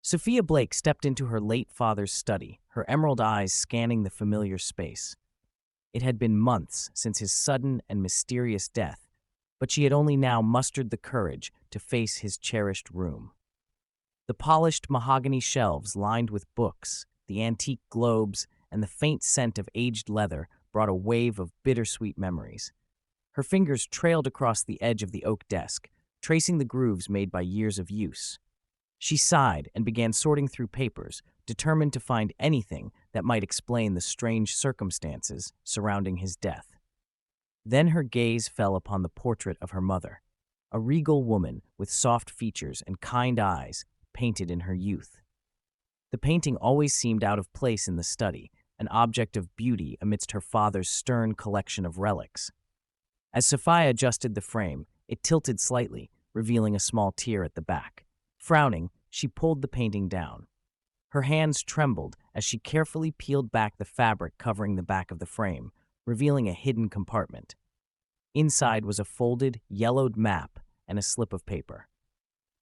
Sophia Blake stepped into her late father's study, her emerald eyes scanning the familiar space. It had been months since his sudden and mysterious death, but she had only now mustered the courage to face his cherished room. The polished mahogany shelves lined with books, the antique globes, and the faint scent of aged leather brought a wave of bittersweet memories. Her fingers trailed across the edge of the oak desk, tracing the grooves made by years of use. She sighed and began sorting through papers, determined to find anything that might explain the strange circumstances surrounding his death. Then her gaze fell upon the portrait of her mother, a regal woman with soft features and kind eyes, painted in her youth. The painting always seemed out of place in the study, an object of beauty amidst her father's stern collection of relics. As Sophia adjusted the frame, it tilted slightly, revealing a small tear at the back. Frowning, she pulled the painting down. Her hands trembled as she carefully peeled back the fabric covering the back of the frame, revealing a hidden compartment. Inside was a folded, yellowed map and a slip of paper.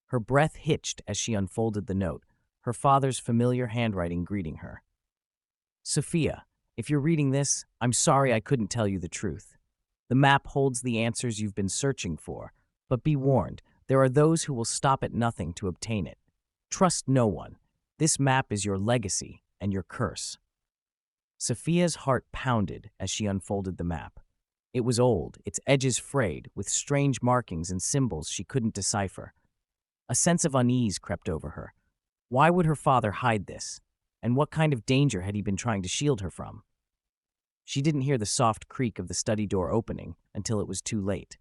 Her breath hitched as she unfolded the note, her father's familiar handwriting greeting her. "Sophia, if you're reading this, I'm sorry I couldn't tell you the truth. The map holds the answers you've been searching for, but be warned, there are those who will stop at nothing to obtain it. Trust no one. This map is your legacy and your curse." Sophia's heart pounded as she unfolded the map. It was old, its edges frayed, with strange markings and symbols she couldn't decipher. A sense of unease crept over her. Why would her father hide this? And what kind of danger had he been trying to shield her from? She didn't hear the soft creak of the study door opening until it was too late.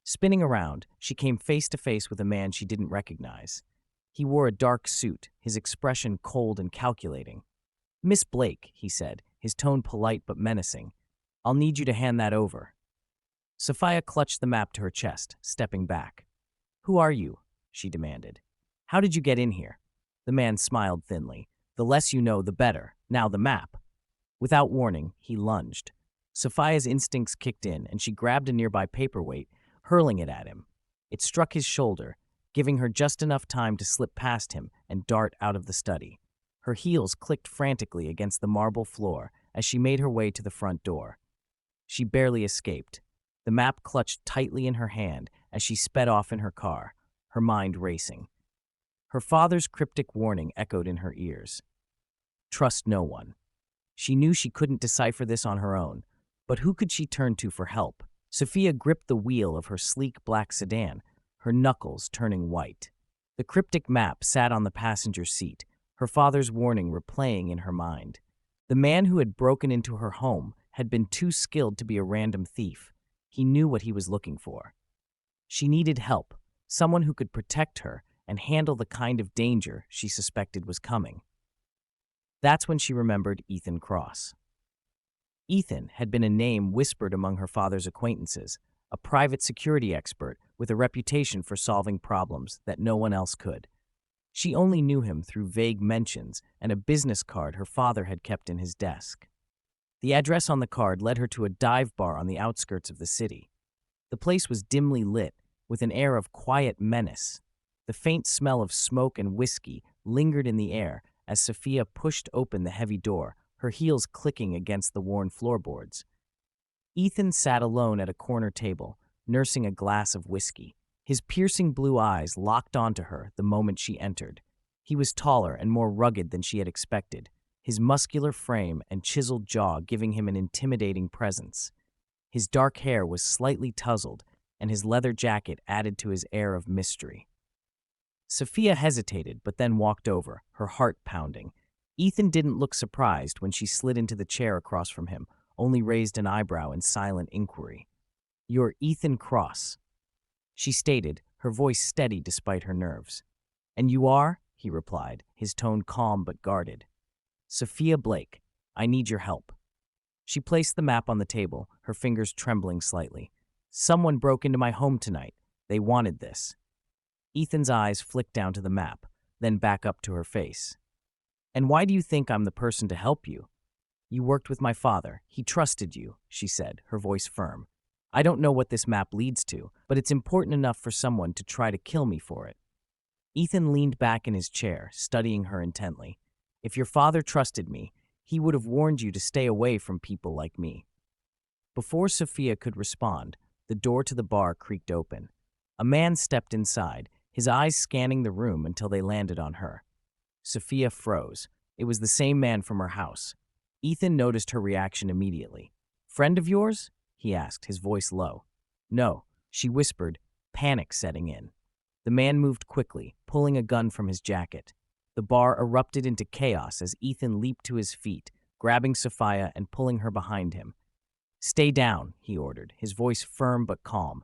Spinning around, she came face to face with a man she didn't recognize. He wore a dark suit, his expression cold and calculating. "Miss Blake," he said, his tone polite but menacing, "I'll need you to hand that over." Sophia clutched the map to her chest, stepping back. "Who are you?" she demanded. "How did you get in here?" The man smiled thinly. "The less you know, the better. Now the map." Without warning, he lunged. Sophia's instincts kicked in, and she grabbed a nearby paperweight, hurling it at him. It struck his shoulder, giving her just enough time to slip past him and dart out of the study. Her heels clicked frantically against the marble floor as she made her way to the front door. She barely escaped. The map clutched tightly in her hand as she sped off in her car, her mind racing. Her father's cryptic warning echoed in her ears. Trust no one. She knew she couldn't decipher this on her own, but who could she turn to for help? Sophia gripped the wheel of her sleek black sedan, her knuckles turning white. The cryptic map sat on the passenger seat, her father's warning replaying in her mind. The man who had broken into her home had been too skilled to be a random thief. He knew what he was looking for. She needed help, someone who could protect her and handle the kind of danger she suspected was coming. That's when she remembered Ethan Cross. Ethan had been a name whispered among her father's acquaintances, a private security expert with a reputation for solving problems that no one else could. She only knew him through vague mentions and a business card her father had kept in his desk. The address on the card led her to a dive bar on the outskirts of the city. The place was dimly lit, with an air of quiet menace. The faint smell of smoke and whiskey lingered in the air as Sophia pushed open the heavy door, her heels clicking against the worn floorboards. Ethan sat alone at a corner table, nursing a glass of whiskey. His piercing blue eyes locked onto her the moment she entered. He was taller and more rugged than she had expected, his muscular frame and chiseled jaw giving him an intimidating presence. His dark hair was slightly tousled, and his leather jacket added to his air of mystery. Sophia hesitated, but then walked over, her heart pounding. Ethan didn't look surprised when she slid into the chair across from him, only raised an eyebrow in silent inquiry. "You're Ethan Cross," she stated, her voice steady despite her nerves. "And you are?" he replied, his tone calm but guarded. "Sophia Blake, I need your help." She placed the map on the table, her fingers trembling slightly. "Someone broke into my home tonight. They wanted this." Ethan's eyes flicked down to the map, then back up to her face. "And why do you think I'm the person to help you?" "You worked with my father. He trusted you," she said, her voice firm. "I don't know what this map leads to, but it's important enough for someone to try to kill me for it." Ethan leaned back in his chair, studying her intently. If your father trusted me, he would have warned you to stay away from people like me. Before Sophia could respond, the door to the bar creaked open. A man stepped inside, his eyes scanning the room until they landed on her. Sophia froze. It was the same man from her house. Ethan noticed her reaction immediately. "Friend of yours?" he asked, his voice low. "No," she whispered, panic setting in. The man moved quickly, pulling a gun from his jacket. The bar erupted into chaos as Ethan leaped to his feet, grabbing Sophia and pulling her behind him. "Stay down," he ordered, his voice firm but calm.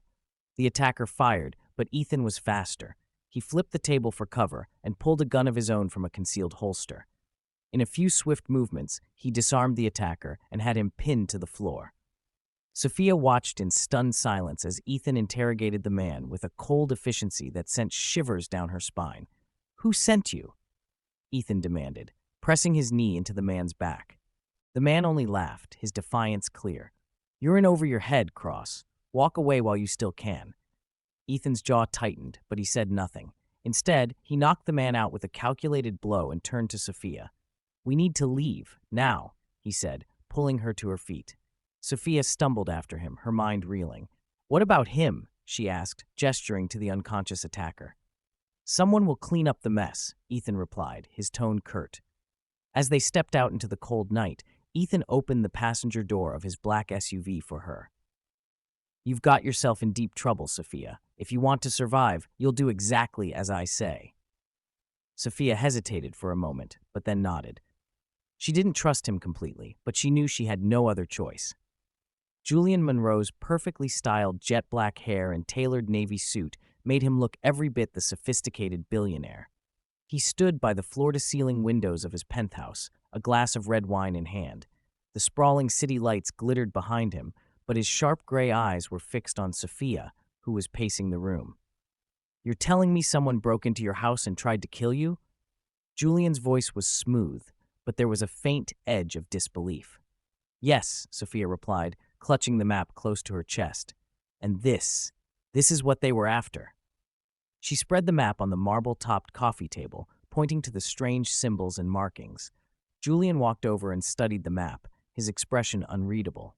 The attacker fired, but Ethan was faster. He flipped the table for cover and pulled a gun of his own from a concealed holster. In a few swift movements, he disarmed the attacker and had him pinned to the floor. Sophia watched in stunned silence as Ethan interrogated the man with a cold efficiency that sent shivers down her spine. "Who sent you?" Ethan demanded, pressing his knee into the man's back. The man only laughed, his defiance clear. "You're in over your head, Cross. Walk away while you still can." Ethan's jaw tightened, but he said nothing. Instead, he knocked the man out with a calculated blow and turned to Sophia. "We need to leave, now," he said, pulling her to her feet. Sophia stumbled after him, her mind reeling. "What about him?" she asked, gesturing to the unconscious attacker. "Someone will clean up the mess," Ethan replied, his tone curt. As they stepped out into the cold night, Ethan opened the passenger door of his black SUV for her. "You've got yourself in deep trouble, Sophia. If you want to survive, you'll do exactly as I say." Sophia hesitated for a moment, but then nodded. She didn't trust him completely, but she knew she had no other choice. Julian Monroe's perfectly styled jet black hair and tailored navy suit made him look every bit the sophisticated billionaire. He stood by the floor-to-ceiling windows of his penthouse, a glass of red wine in hand. The sprawling city lights glittered behind him, but his sharp gray eyes were fixed on Sophia, who was pacing the room. "You're telling me someone broke into your house and tried to kill you?" Julian's voice was smooth, but there was a faint edge of disbelief. "Yes," Sophia replied, clutching the map close to her chest. "And this is what they were after." She spread the map on the marble-topped coffee table, pointing to the strange symbols and markings. Julian walked over and studied the map, his expression unreadable.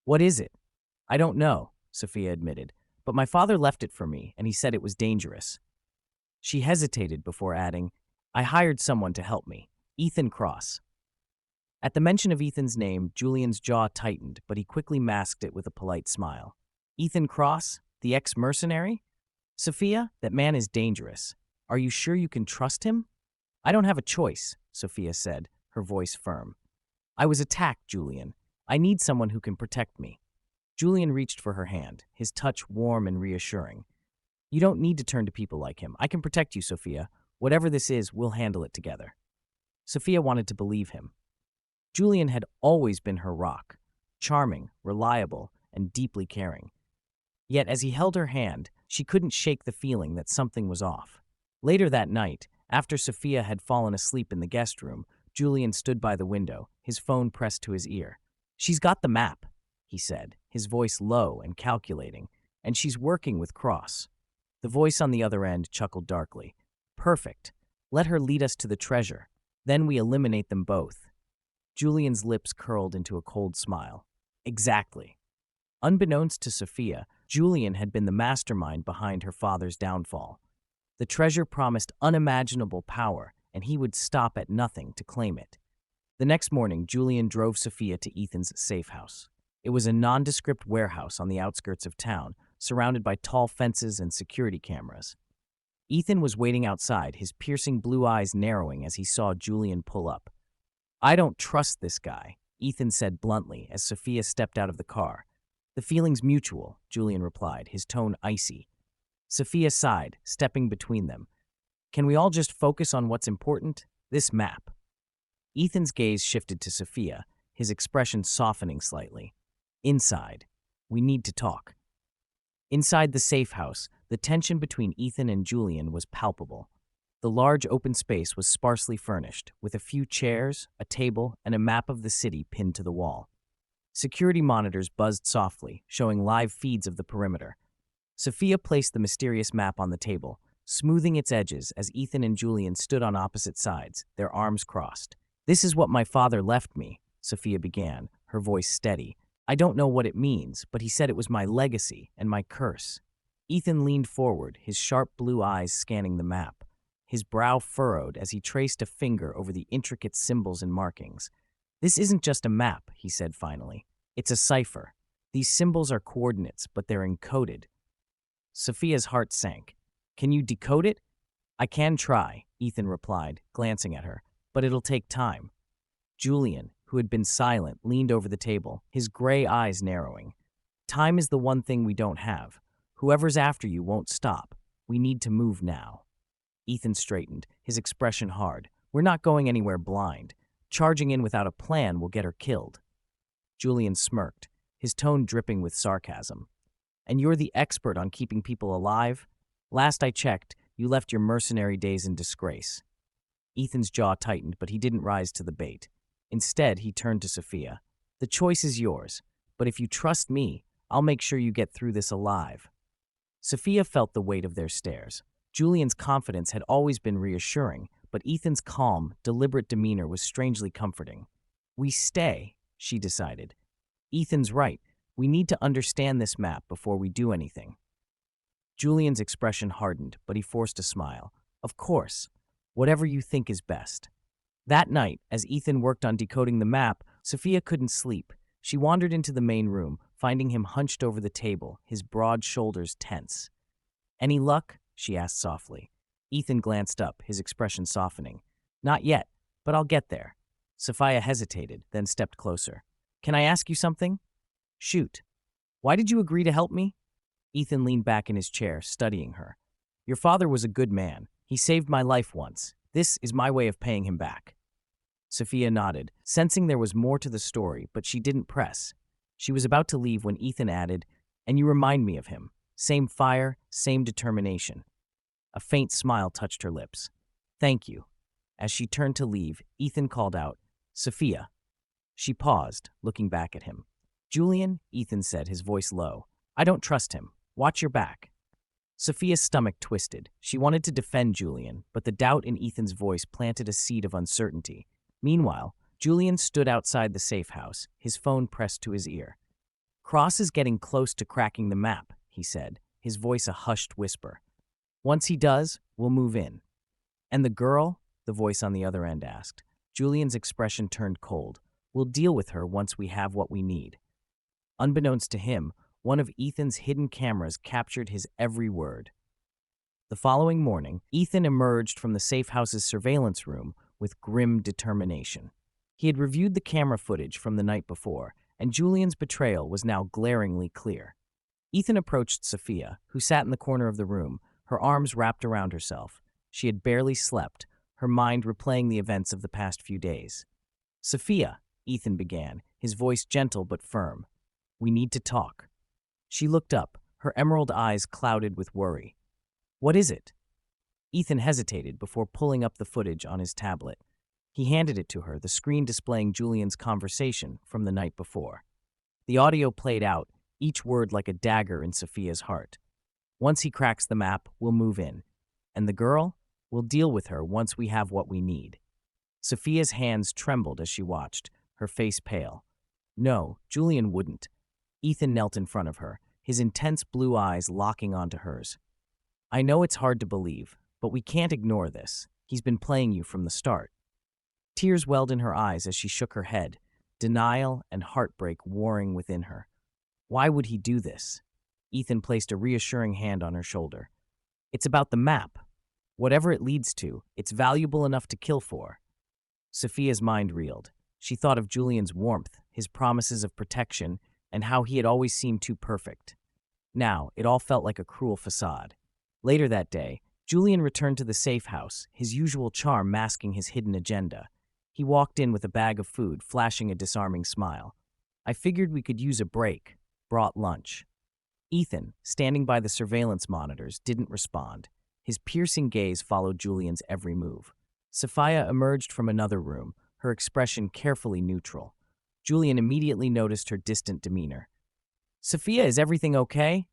"What is it?" "I don't know," Sophia admitted, "but my father left it for me, and he said it was dangerous." She hesitated before adding, "I hired someone to help me, Ethan Cross." At the mention of Ethan's name, Julian's jaw tightened, but he quickly masked it with a polite smile. "Ethan Cross? The ex-mercenary?" "Sophia, that man is dangerous. Are you sure you can trust him?" "I don't have a choice," Sophia said, her voice firm. "I was attacked, Julian. I need someone who can protect me." Julian reached for her hand, his touch warm and reassuring. "You don't need to turn to people like him. I can protect you, Sophia. Whatever this is, we'll handle it together." Sophia wanted to believe him. Julian had always been her rock, charming, reliable, and deeply caring. Yet as he held her hand, she couldn't shake the feeling that something was off. Later that night, after Sophia had fallen asleep in the guest room, Julian stood by the window, his phone pressed to his ear. "She's got the map," he said, his voice low and calculating, "and she's working with Cross." The voice on the other end chuckled darkly. "Perfect. Let her lead us to the treasure. Then we eliminate them both." Julian's lips curled into a cold smile. "Exactly." Unbeknownst to Sophia, Julian had been the mastermind behind her father's downfall. The treasure promised unimaginable power, and he would stop at nothing to claim it. The next morning, Julian drove Sophia to Ethan's safe house. It was a nondescript warehouse on the outskirts of town, surrounded by tall fences and security cameras. Ethan was waiting outside, his piercing blue eyes narrowing as he saw Julian pull up. "I don't trust this guy," Ethan said bluntly as Sophia stepped out of the car. "The feeling's mutual," Julian replied, his tone icy. Sophia sighed, stepping between them. "Can we all just focus on what's important? This map." Ethan's gaze shifted to Sophia, his expression softening slightly. "Inside. We need to talk." Inside the safe house, the tension between Ethan and Julian was palpable. The large open space was sparsely furnished, with a few chairs, a table, and a map of the city pinned to the wall. Security monitors buzzed softly, showing live feeds of the perimeter. Sophia placed the mysterious map on the table, smoothing its edges as Ethan and Julian stood on opposite sides, their arms crossed. "This is what my father left me," Sophia began, her voice steady. "I don't know what it means, but he said it was my legacy and my curse." Ethan leaned forward, his sharp blue eyes scanning the map. His brow furrowed as he traced a finger over the intricate symbols and markings. "This isn't just a map," he said finally. "It's a cipher. These symbols are coordinates, but they're encoded." Sophia's heart sank. "Can you decode it?" "I can try," Ethan replied, glancing at her, "but it'll take time." Julian, who had been silent, leaned over the table, his gray eyes narrowing. "Time is the one thing we don't have. Whoever's after you won't stop. We need to move now." Ethan straightened, his expression hard. "We're not going anywhere blind. Charging in without a plan will get her killed." Julian smirked, his tone dripping with sarcasm. "And you're the expert on keeping people alive? Last I checked, you left your mercenary days in disgrace." Ethan's jaw tightened, but he didn't rise to the bait. Instead, he turned to Sophia. "The choice is yours, but if you trust me, I'll make sure you get through this alive." Sophia felt the weight of their stares. Julian's confidence had always been reassuring, but Ethan's calm, deliberate demeanor was strangely comforting. "We stay," she decided. "Ethan's right. We need to understand this map before we do anything." Julian's expression hardened, but he forced a smile. "Of course. Whatever you think is best." That night, as Ethan worked on decoding the map, Sophia couldn't sleep. She wandered into the main room, finding him hunched over the table, his broad shoulders tense. "Any luck?" she asked softly. Ethan glanced up, his expression softening. "Not yet, but I'll get there." Sophia hesitated, then stepped closer. "Can I ask you something?" "Shoot." "Why did you agree to help me?" Ethan leaned back in his chair, studying her. "Your father was a good man. He saved my life once. This is my way of paying him back." Sophia nodded, sensing there was more to the story, but she didn't press. She was about to leave when Ethan added, "And you remind me of him. Same fire, same determination." A faint smile touched her lips. "Thank you." As she turned to leave, Ethan called out, "Sophia." She paused, looking back at him. "Julian," Ethan said, his voice low. "I don't trust him. Watch your back." Sophia's stomach twisted. She wanted to defend Julian, but the doubt in Ethan's voice planted a seed of uncertainty. Meanwhile, Julian stood outside the safe house, his phone pressed to his ear. "Cross is getting close to cracking the map," he said, his voice a hushed whisper. "Once he does, we'll move in." "And the girl?" the voice on the other end asked. Julian's expression turned cold. "We'll deal with her once we have what we need." Unbeknownst to him, one of Ethan's hidden cameras captured his every word. The following morning, Ethan emerged from the safe house's surveillance room with grim determination. He had reviewed the camera footage from the night before, and Julian's betrayal was now glaringly clear. Ethan approached Sophia, who sat in the corner of the room, her arms wrapped around herself. She had barely slept, her mind replaying the events of the past few days. "Sophia," Ethan began, his voice gentle but firm. "We need to talk." She looked up, her emerald eyes clouded with worry. "What is it?" Ethan hesitated before pulling up the footage on his tablet. He handed it to her, the screen displaying Julian's conversation from the night before. The audio played out, each word like a dagger in Sophia's heart. "Once he cracks the map, we'll move in. And the girl? We'll deal with her once we have what we need." Sophia's hands trembled as she watched, her face pale. No, Julian wouldn't. Ethan knelt in front of her, his intense blue eyes locking onto hers. "I know it's hard to believe, but we can't ignore this. He's been playing you from the start." Tears welled in her eyes as she shook her head, denial and heartbreak warring within her. Why would he do this? Ethan placed a reassuring hand on her shoulder. "It's about the map. Whatever it leads to, it's valuable enough to kill for." Sophia's mind reeled. She thought of Julian's warmth, his promises of protection, and how he had always seemed too perfect. Now, it all felt like a cruel facade. Later that day, Julian returned to the safe house, his usual charm masking his hidden agenda. He walked in with a bag of food, flashing a disarming smile. "I figured we could use a break." Brought lunch. Ethan, standing by the surveillance monitors, didn't respond. His piercing gaze followed Julian's every move. Sophia emerged from another room, her expression carefully neutral. Julian immediately noticed her distant demeanor. "Sophia, is everything okay?"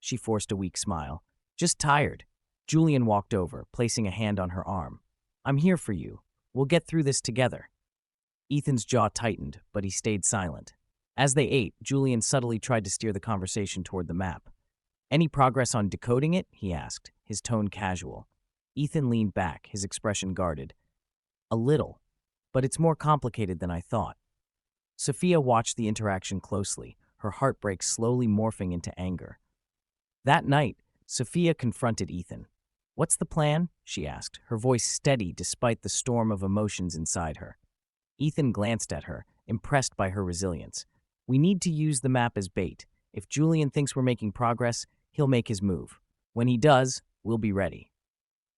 She forced a weak smile. "Just tired." Julian walked over, placing a hand on her arm. I'm here for you. We'll get through this together. Ethan's jaw tightened, but he stayed silent. As they ate, Julian subtly tried to steer the conversation toward the map. Any progress on decoding it? He asked, his tone casual. Ethan leaned back, his expression guarded. A little, but it's more complicated than I thought. Sophia watched the interaction closely, her heartbreak slowly morphing into anger. That night, Sophia confronted Ethan. What's the plan? She asked, her voice steady despite the storm of emotions inside her. Ethan glanced at her, impressed by her resilience. We need to use the map as bait. If Julian thinks we're making progress, he'll make his move. When he does, we'll be ready.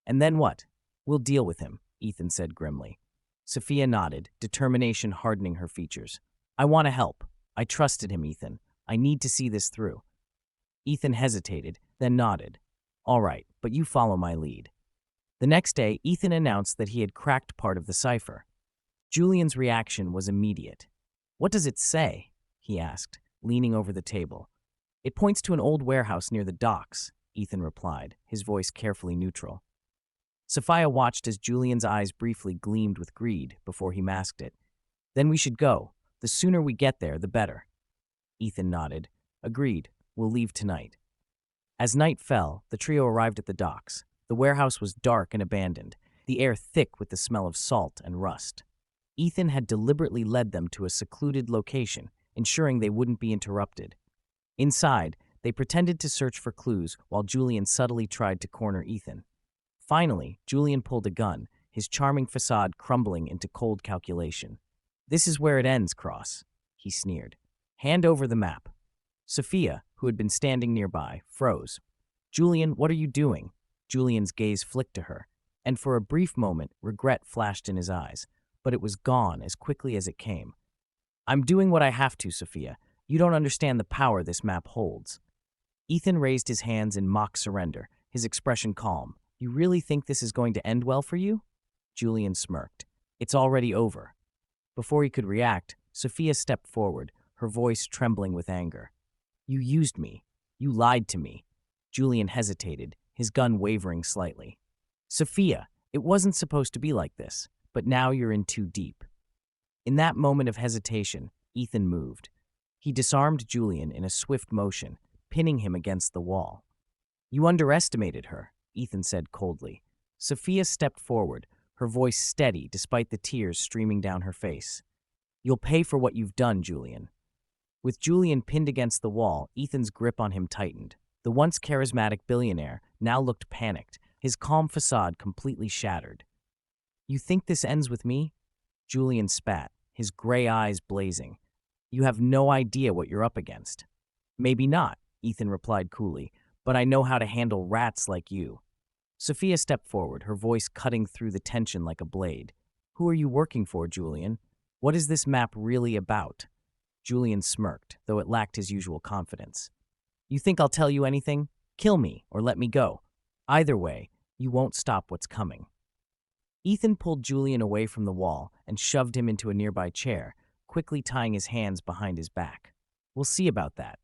And then what? We'll deal with him, Ethan said grimly. Sophia nodded, determination hardening her features. I want to help. I trusted him, Ethan. I need to see this through. Ethan hesitated, then nodded. All right, but you follow my lead. The next day, Ethan announced that he had cracked part of the cipher. Julian's reaction was immediate. What does it say? He asked, leaning over the table. It points to an old warehouse near the docks, Ethan replied, his voice carefully neutral. Sophia watched as Julian's eyes briefly gleamed with greed before he masked it. Then we should go. The sooner we get there, the better. Ethan nodded. Agreed. We'll leave tonight. As night fell, the trio arrived at the docks. The warehouse was dark and abandoned, the air thick with the smell of salt and rust. Ethan had deliberately led them to a secluded location, ensuring they wouldn't be interrupted. Inside, they pretended to search for clues while Julian subtly tried to corner Ethan. Finally, Julian pulled a gun, his charming facade crumbling into cold calculation. This is where it ends, Cross, he sneered. Hand over the map. Sophia, who had been standing nearby, froze. Julian, what are you doing? Julian's gaze flicked to her, and for a brief moment, regret flashed in his eyes, but it was gone as quickly as it came. I'm doing what I have to, Sophia. You don't understand the power this map holds. Ethan raised his hands in mock surrender, his expression calm. You really think this is going to end well for you? Julian smirked. It's already over. Before he could react, Sophia stepped forward, her voice trembling with anger. You used me. You lied to me. Julian hesitated, his gun wavering slightly. Sophia, it wasn't supposed to be like this, but now you're in too deep. In that moment of hesitation, Ethan moved. He disarmed Julian in a swift motion, pinning him against the wall. You underestimated her, Ethan said coldly. Sophia stepped forward, her voice steady despite the tears streaming down her face. You'll pay for what you've done, Julian. With Julian pinned against the wall, Ethan's grip on him tightened. The once charismatic billionaire now looked panicked, his calm facade completely shattered. You think this ends with me? Julian spat, his gray eyes blazing. You have no idea what you're up against. Maybe not, Ethan replied coolly, but I know how to handle rats like you. Sophia stepped forward, her voice cutting through the tension like a blade. Who are you working for, Julian? What is this map really about? Julian smirked, though it lacked his usual confidence. You think I'll tell you anything? Kill me or let me go. Either way, you won't stop what's coming. Ethan pulled Julian away from the wall and shoved him into a nearby chair, quickly tying his hands behind his back. We'll see about that.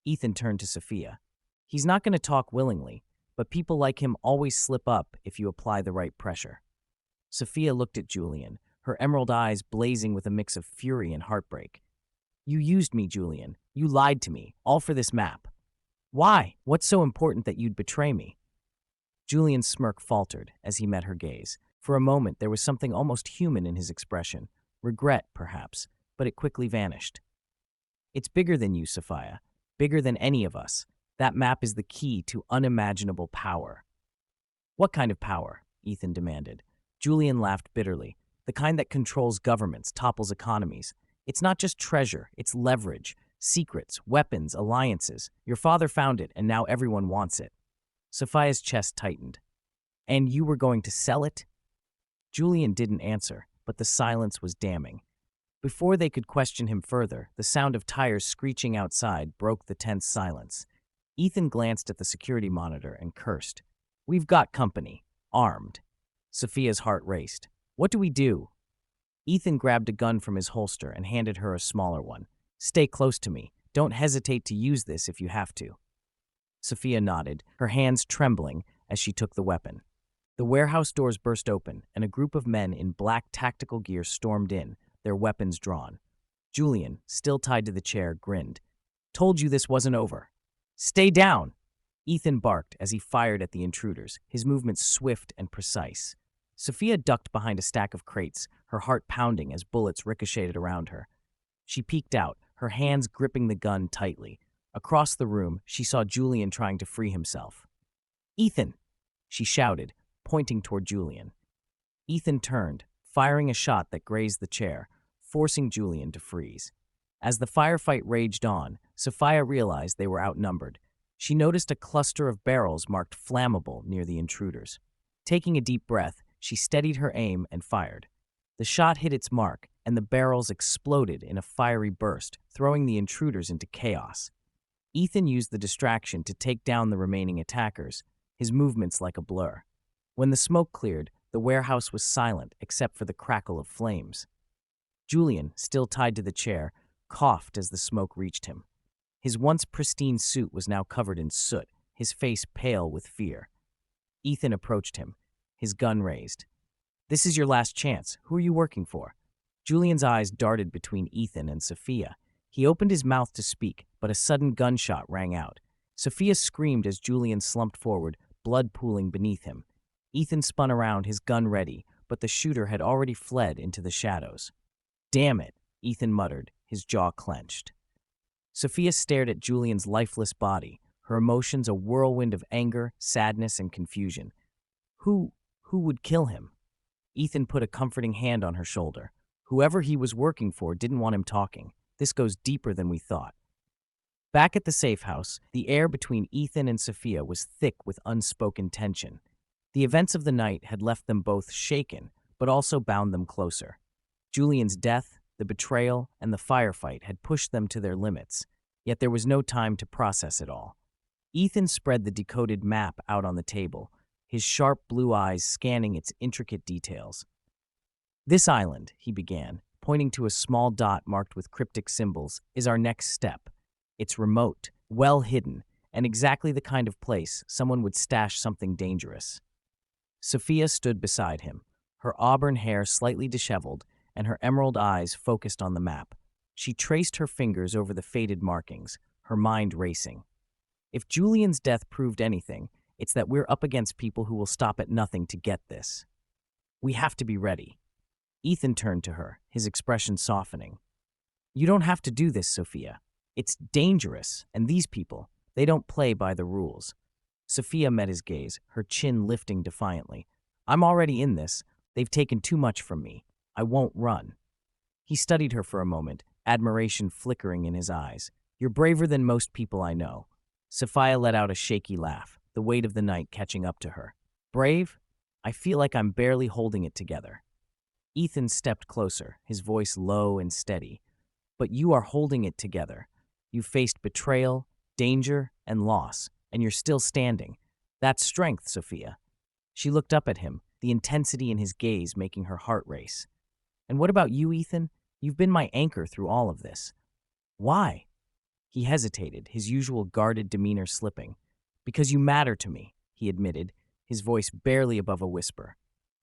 Ethan turned to Sophia. He's not going to talk willingly, but people like him always slip up if you apply the right pressure. Sophia looked at Julian, her emerald eyes blazing with a mix of fury and heartbreak. You used me, Julian. You lied to me, all for this map. Why? What's so important that you'd betray me? Julian's smirk faltered as he met her gaze. For a moment, there was something almost human in his expression. Regret, perhaps, but it quickly vanished. It's bigger than you, Sophia. Bigger than any of us. That map is the key to unimaginable power. What kind of power? Ethan demanded. Julian laughed bitterly. The kind that controls governments, topples economies. It's not just treasure, it's leverage, secrets, weapons, alliances. Your father found it, and now everyone wants it. Sophia's chest tightened. And you were going to sell it? Julian didn't answer, but the silence was damning. Before they could question him further, the sound of tires screeching outside broke the tense silence. Ethan glanced at the security monitor and cursed. We've got company. Armed. Sophia's heart raced. What do we do? Ethan grabbed a gun from his holster and handed her a smaller one. Stay close to me. Don't hesitate to use this if you have to. Sophia nodded, her hands trembling as she took the weapon. The warehouse doors burst open, and a group of men in black tactical gear stormed in, their weapons drawn. Julian, still tied to the chair, grinned. "Told you this wasn't over." "Stay down!" Ethan barked as he fired at the intruders, his movements swift and precise. Sophia ducked behind a stack of crates, her heart pounding as bullets ricocheted around her. She peeked out, her hands gripping the gun tightly. Across the room, she saw Julian trying to free himself. "Ethan!" she shouted, pointing toward Julian. Ethan turned, firing a shot that grazed the chair, forcing Julian to freeze. As the firefight raged on, Sophia realized they were outnumbered. She noticed a cluster of barrels marked flammable near the intruders. Taking a deep breath, she steadied her aim and fired. The shot hit its mark, and the barrels exploded in a fiery burst, throwing the intruders into chaos. Ethan used the distraction to take down the remaining attackers, his movements like a blur. When the smoke cleared, the warehouse was silent except for the crackle of flames. Julian, still tied to the chair, coughed as the smoke reached him. His once pristine suit was now covered in soot, his face pale with fear. Ethan approached him, his gun raised. "This is your last chance. Who are you working for?" Julian's eyes darted between Ethan and Sophia. He opened his mouth to speak, but a sudden gunshot rang out. Sophia screamed as Julian slumped forward, blood pooling beneath him. Ethan spun around, his gun ready, but the shooter had already fled into the shadows. "Damn it," Ethan muttered, his jaw clenched. Sophia stared at Julian's lifeless body, her emotions a whirlwind of anger, sadness, and confusion. Who would kill him? Ethan put a comforting hand on her shoulder. Whoever he was working for didn't want him talking. This goes deeper than we thought. Back at the safe house, the air between Ethan and Sophia was thick with unspoken tension. The events of the night had left them both shaken, but also bound them closer. Julian's death, the betrayal, and the firefight had pushed them to their limits, yet there was no time to process it all. Ethan spread the decoded map out on the table, his sharp blue eyes scanning its intricate details. "This island," he began, pointing to a small dot marked with cryptic symbols, "is our next step. It's remote, well hidden, and exactly the kind of place someone would stash something dangerous." Sophia stood beside him, her auburn hair slightly disheveled and her emerald eyes focused on the map. She traced her fingers over the faded markings, her mind racing. If Julian's death proved anything, it's that we're up against people who will stop at nothing to get this. We have to be ready. Ethan turned to her, his expression softening. "You don't have to do this, Sophia. It's dangerous, and these people, they don't play by the rules." Sophia met his gaze, her chin lifting defiantly. "I'm already in this. They've taken too much from me. I won't run." He studied her for a moment, admiration flickering in his eyes. "You're braver than most people I know." Sophia let out a shaky laugh, the weight of the night catching up to her. "Brave? I feel like I'm barely holding it together." Ethan stepped closer, his voice low and steady. "But you are holding it together. You faced betrayal, danger, and loss, and you're still standing. That's strength, Sophia." She looked up at him, the intensity in his gaze making her heart race. "And what about you, Ethan? You've been my anchor through all of this." "Why?" He hesitated, his usual guarded demeanor slipping. "Because you matter to me," he admitted, his voice barely above a whisper.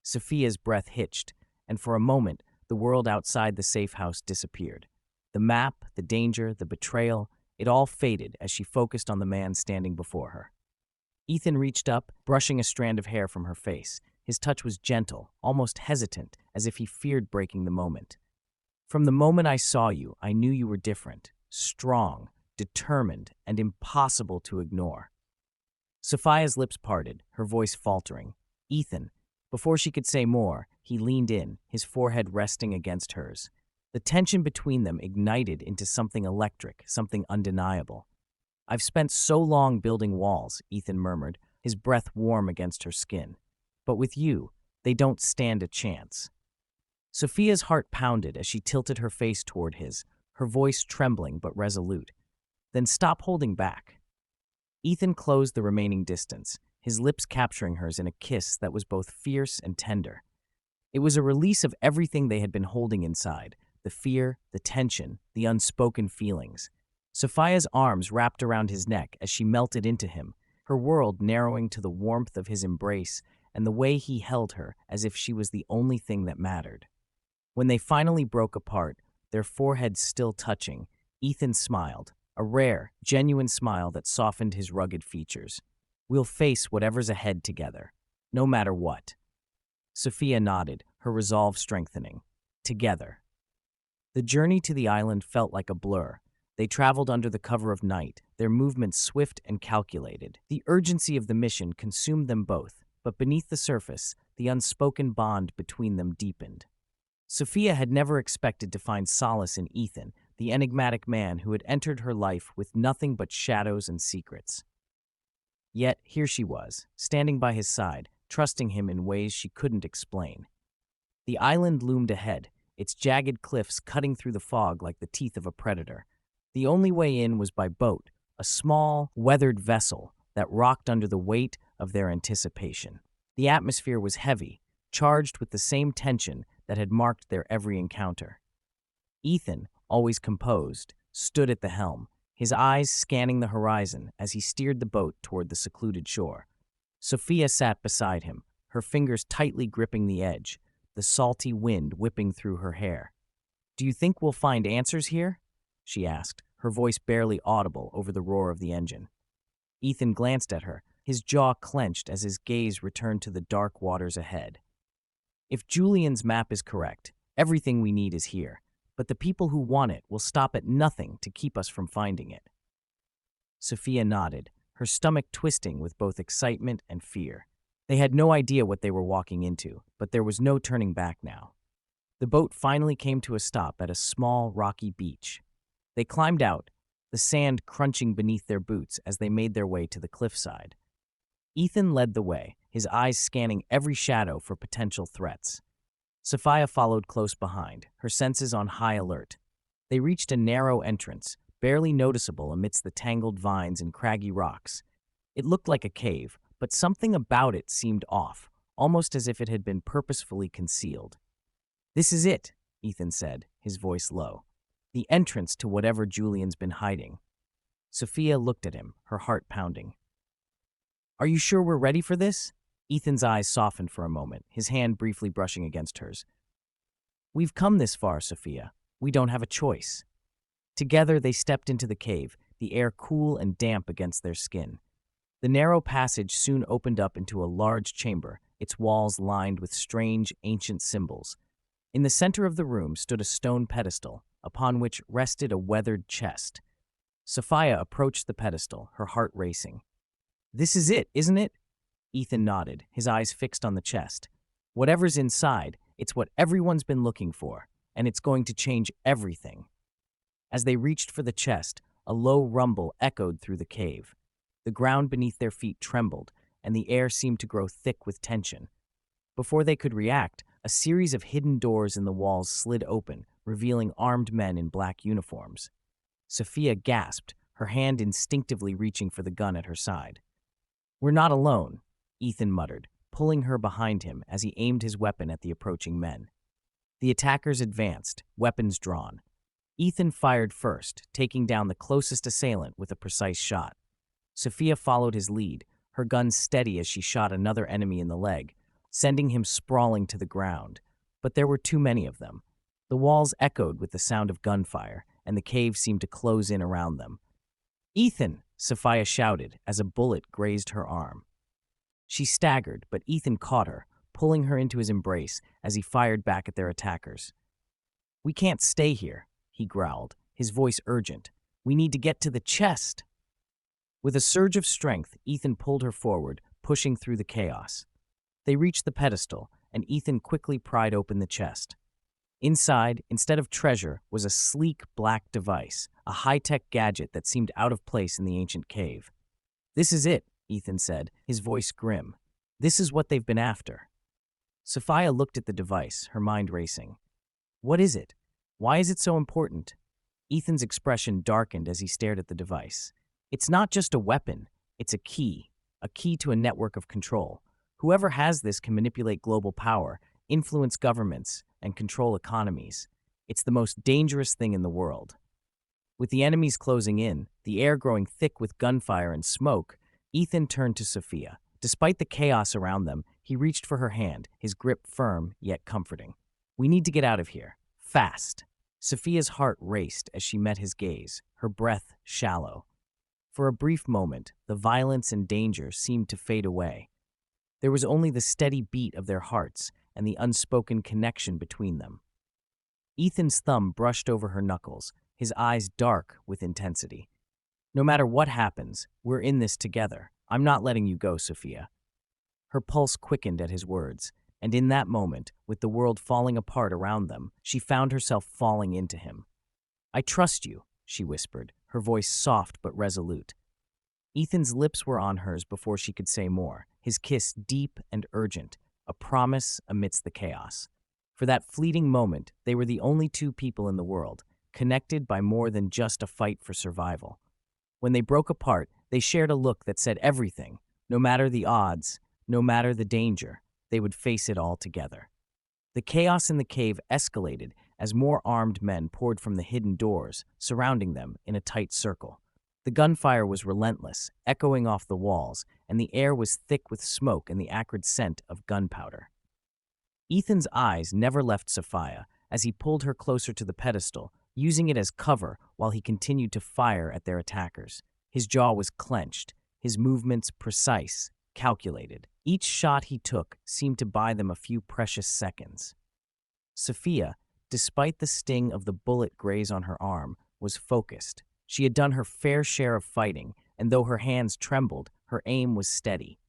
Sophia's breath hitched, and for a moment, the world outside the safe house disappeared. The map, the danger, the betrayal, it all faded as she focused on the man standing before her. Ethan reached up, brushing a strand of hair from her face. His touch was gentle, almost hesitant, as if he feared breaking the moment. "From the moment I saw you, I knew you were different, strong, determined, and impossible to ignore." Sophia's lips parted, her voice faltering. "Ethan." Before she could say more, he leaned in, his forehead resting against hers. The tension between them ignited into something electric, something undeniable. "I've spent so long building walls," Ethan murmured, his breath warm against her skin. "But with you, they don't stand a chance." Sophia's heart pounded as she tilted her face toward his, her voice trembling but resolute. "Then stop holding back." Ethan closed the remaining distance, his lips capturing hers in a kiss that was both fierce and tender. It was a release of everything they had been holding inside, the fear, the tension, the unspoken feelings. Sophia's arms wrapped around his neck as she melted into him, her world narrowing to the warmth of his embrace and the way he held her as if she was the only thing that mattered. When they finally broke apart, their foreheads still touching, Ethan smiled, a rare, genuine smile that softened his rugged features. "We'll face whatever's ahead together, no matter what." Sophia nodded, her resolve strengthening. Together. The journey to the island felt like a blur. They traveled under the cover of night, their movements swift and calculated. The urgency of the mission consumed them both, but beneath the surface, the unspoken bond between them deepened. Sophia had never expected to find solace in Ethan, the enigmatic man who had entered her life with nothing but shadows and secrets. Yet here she was, standing by his side, trusting him in ways she couldn't explain. The island loomed ahead, its jagged cliffs cutting through the fog like the teeth of a predator. The only way in was by boat, a small, weathered vessel that rocked under the weight of their anticipation. The atmosphere was heavy, charged with the same tension that had marked their every encounter. Ethan, always composed, stood at the helm, his eyes scanning the horizon as he steered the boat toward the secluded shore. Sophia sat beside him, her fingers tightly gripping the edge, the salty wind whipping through her hair. "Do you think we'll find answers here?" she asked, her voice barely audible over the roar of the engine. Ethan glanced at her, his jaw clenched as his gaze returned to the dark waters ahead. "If Julian's map is correct, everything we need is here, but the people who want it will stop at nothing to keep us from finding it." Sophia nodded, her stomach twisting with both excitement and fear. They had no idea what they were walking into, but there was no turning back now. The boat finally came to a stop at a small, rocky beach. They climbed out, the sand crunching beneath their boots as they made their way to the cliffside. Ethan led the way, his eyes scanning every shadow for potential threats. Sophia followed close behind, her senses on high alert. They reached a narrow entrance, barely noticeable amidst the tangled vines and craggy rocks. It looked like a cave, but something about it seemed off, almost as if it had been purposefully concealed. "This is it," Ethan said, his voice low. "The entrance to whatever Julian's been hiding." Sophia looked at him, her heart pounding. "Are you sure we're ready for this?" Ethan's eyes softened for a moment, his hand briefly brushing against hers. "We've come this far, Sophia. We don't have a choice." Together they stepped into the cave, the air cool and damp against their skin. The narrow passage soon opened up into a large chamber, its walls lined with strange, ancient symbols. In the center of the room stood a stone pedestal, upon which rested a weathered chest. Sophia approached the pedestal, her heart racing. "This is it, isn't it?" Ethan nodded, his eyes fixed on the chest. "Whatever's inside, it's what everyone's been looking for, and it's going to change everything." As they reached for the chest, a low rumble echoed through the cave. The ground beneath their feet trembled, and the air seemed to grow thick with tension. Before they could react, a series of hidden doors in the walls slid open, revealing armed men in black uniforms. Sophia gasped, her hand instinctively reaching for the gun at her side. "We're not alone," Ethan muttered, pulling her behind him as he aimed his weapon at the approaching men. The attackers advanced, weapons drawn. Ethan fired first, taking down the closest assailant with a precise shot. Sophia followed his lead, her gun steady as she shot another enemy in the leg, sending him sprawling to the ground. But there were too many of them. The walls echoed with the sound of gunfire, and the cave seemed to close in around them. "Ethan!" Sophia shouted as a bullet grazed her arm. She staggered, but Ethan caught her, pulling her into his embrace as he fired back at their attackers. "We can't stay here," he growled, his voice urgent. "We need to get to the chest." With a surge of strength, Ethan pulled her forward, pushing through the chaos. They reached the pedestal, and Ethan quickly pried open the chest. Inside, instead of treasure, was a sleek black device, a high-tech gadget that seemed out of place in the ancient cave. "This is it," Ethan said, his voice grim. "This is what they've been after." Sophia looked at the device, her mind racing. "What is it? Why is it so important?" Ethan's expression darkened as he stared at the device. "It's not just a weapon, it's a key to a network of control. Whoever has this can manipulate global power, influence governments, and control economies. It's the most dangerous thing in the world." With the enemies closing in, the air growing thick with gunfire and smoke, Ethan turned to Sophia. Despite the chaos around them, he reached for her hand, his grip firm yet comforting. "We need to get out of here. Fast." Sophia's heart raced as she met his gaze, her breath shallow. For a brief moment, the violence and danger seemed to fade away. There was only the steady beat of their hearts and the unspoken connection between them. Ethan's thumb brushed over her knuckles, his eyes dark with intensity. "No matter what happens, we're in this together. I'm not letting you go, Sophia." Her pulse quickened at his words, and in that moment, with the world falling apart around them, she found herself falling into him. "I trust you," she whispered, her voice soft but resolute. Ethan's lips were on hers before she could say more, his kiss deep and urgent, a promise amidst the chaos. For that fleeting moment, they were the only two people in the world, connected by more than just a fight for survival. When they broke apart, they shared a look that said everything. No matter the odds, no matter the danger, they would face it all together. The chaos in the cave escalated as more armed men poured from the hidden doors, surrounding them in a tight circle. The gunfire was relentless, echoing off the walls, and the air was thick with smoke and the acrid scent of gunpowder. Ethan's eyes never left Sophia as he pulled her closer to the pedestal, using it as cover while he continued to fire at their attackers. His jaw was clenched, his movements precise, calculated. Each shot he took seemed to buy them a few precious seconds. Sophia, despite the sting of the bullet graze on her arm, was focused. She had done her fair share of fighting, and though her hands trembled, her aim was steady.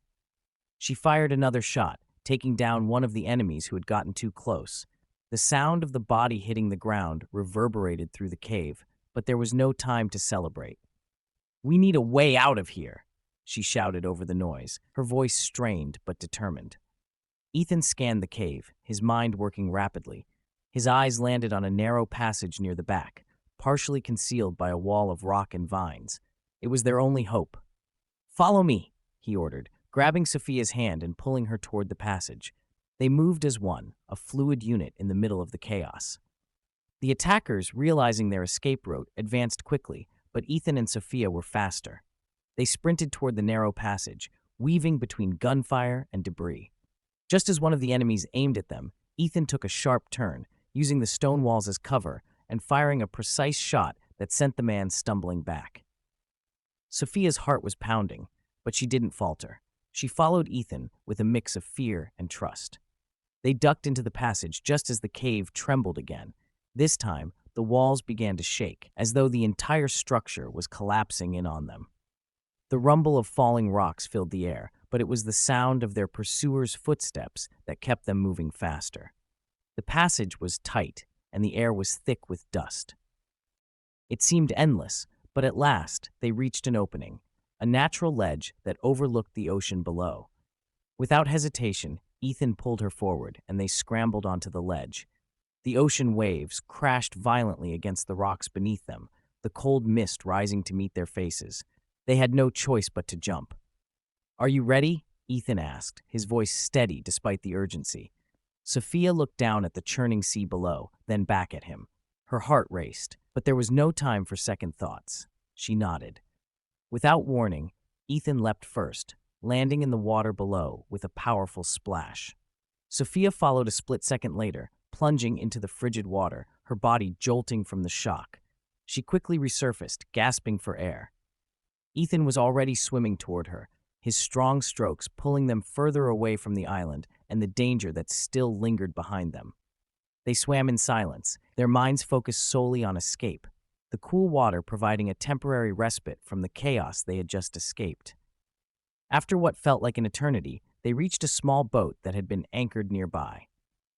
She fired another shot, taking down one of the enemies who had gotten too close. The sound of the body hitting the ground reverberated through the cave, but there was no time to celebrate. "We need a way out of here," she shouted over the noise, her voice strained but determined. Ethan scanned the cave, his mind working rapidly. His eyes landed on a narrow passage near the back, partially concealed by a wall of rock and vines. It was their only hope. "Follow me," he ordered, grabbing Sophia's hand and pulling her toward the passage. They moved as one, a fluid unit in the middle of the chaos. The attackers, realizing their escape route, advanced quickly, but Ethan and Sophia were faster. They sprinted toward the narrow passage, weaving between gunfire and debris. Just as one of the enemies aimed at them, Ethan took a sharp turn, using the stone walls as cover and firing a precise shot that sent the man stumbling back. Sophia's heart was pounding, but she didn't falter. She followed Ethan with a mix of fear and trust. They ducked into the passage just as the cave trembled again. This time, the walls began to shake, as though the entire structure was collapsing in on them. The rumble of falling rocks filled the air, but it was the sound of their pursuers' footsteps that kept them moving faster. The passage was tight, and the air was thick with dust. It seemed endless, but at last they reached an opening, a natural ledge that overlooked the ocean below. Without hesitation, Ethan pulled her forward, and they scrambled onto the ledge. The ocean waves crashed violently against the rocks beneath them, the cold mist rising to meet their faces. They had no choice but to jump. "Are you ready?" Ethan asked, his voice steady despite the urgency. Sophia looked down at the churning sea below, then back at him. Her heart raced, but there was no time for second thoughts. She nodded. Without warning, Ethan leapt first, landing in the water below with a powerful splash. Sophia followed a split second later, plunging into the frigid water, her body jolting from the shock. She quickly resurfaced, gasping for air. Ethan was already swimming toward her, his strong strokes pulling them further away from the island and the danger that still lingered behind them. They swam in silence, their minds focused solely on escape, the cool water providing a temporary respite from the chaos they had just escaped. After what felt like an eternity, they reached a small boat that had been anchored nearby.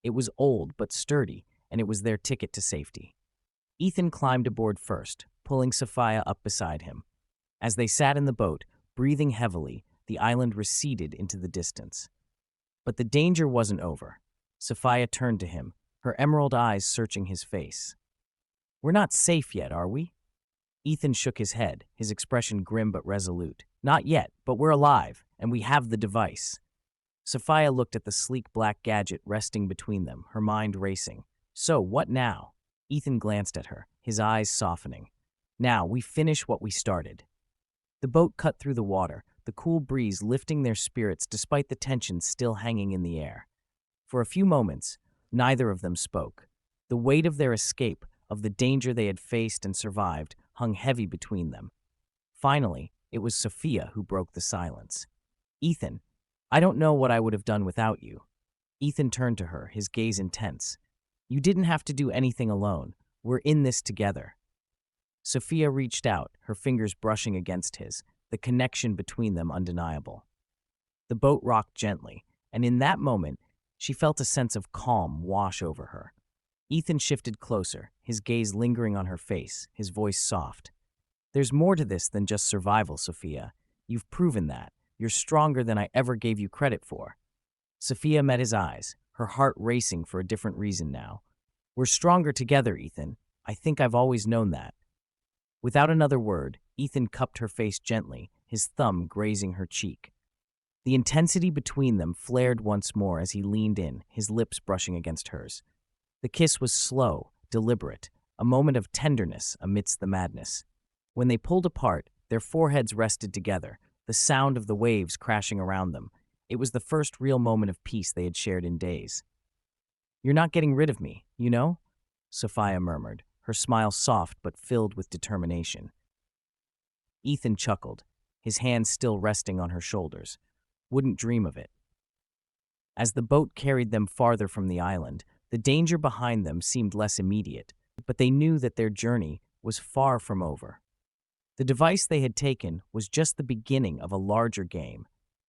It was old but sturdy, and it was their ticket to safety. Ethan climbed aboard first, pulling Sophia up beside him. As they sat in the boat, breathing heavily, the island receded into the distance. But the danger wasn't over. Sophia turned to him, her emerald eyes searching his face. "We're not safe yet, are we?" Ethan shook his head, his expression grim but resolute. "Not yet, but we're alive, and we have the device." Sophia looked at the sleek black gadget resting between them, her mind racing. "So, what now?" Ethan glanced at her, his eyes softening. "Now, we finish what we started." The boat cut through the water, the cool breeze lifting their spirits despite the tension still hanging in the air. For a few moments, neither of them spoke. The weight of their escape, of the danger they had faced and survived, hung heavy between them. Finally, it was Sophia who broke the silence. "Ethan, I don't know what I would have done without you." Ethan turned to her, his gaze intense. "You didn't have to do anything alone. We're in this together." Sophia reached out, her fingers brushing against his, the connection between them undeniable. The boat rocked gently, and in that moment, she felt a sense of calm wash over her. Ethan shifted closer, his gaze lingering on her face, his voice soft. "There's more to this than just survival, Sophia. You've proven that. You're stronger than I ever gave you credit for." Sophia met his eyes, her heart racing for a different reason now. "We're stronger together, Ethan. I think I've always known that." Without another word, Ethan cupped her face gently, his thumb grazing her cheek. The intensity between them flared once more as he leaned in, his lips brushing against hers. The kiss was slow, deliberate, a moment of tenderness amidst the madness. When they pulled apart, their foreheads rested together, the sound of the waves crashing around them. It was the first real moment of peace they had shared in days. "You're not getting rid of me, you know?" Sophia murmured, her smile soft but filled with determination. Ethan chuckled, his hands still resting on her shoulders. "Wouldn't dream of it." As the boat carried them farther from the island, the danger behind them seemed less immediate, but they knew that their journey was far from over. The device they had taken was just the beginning of a larger game,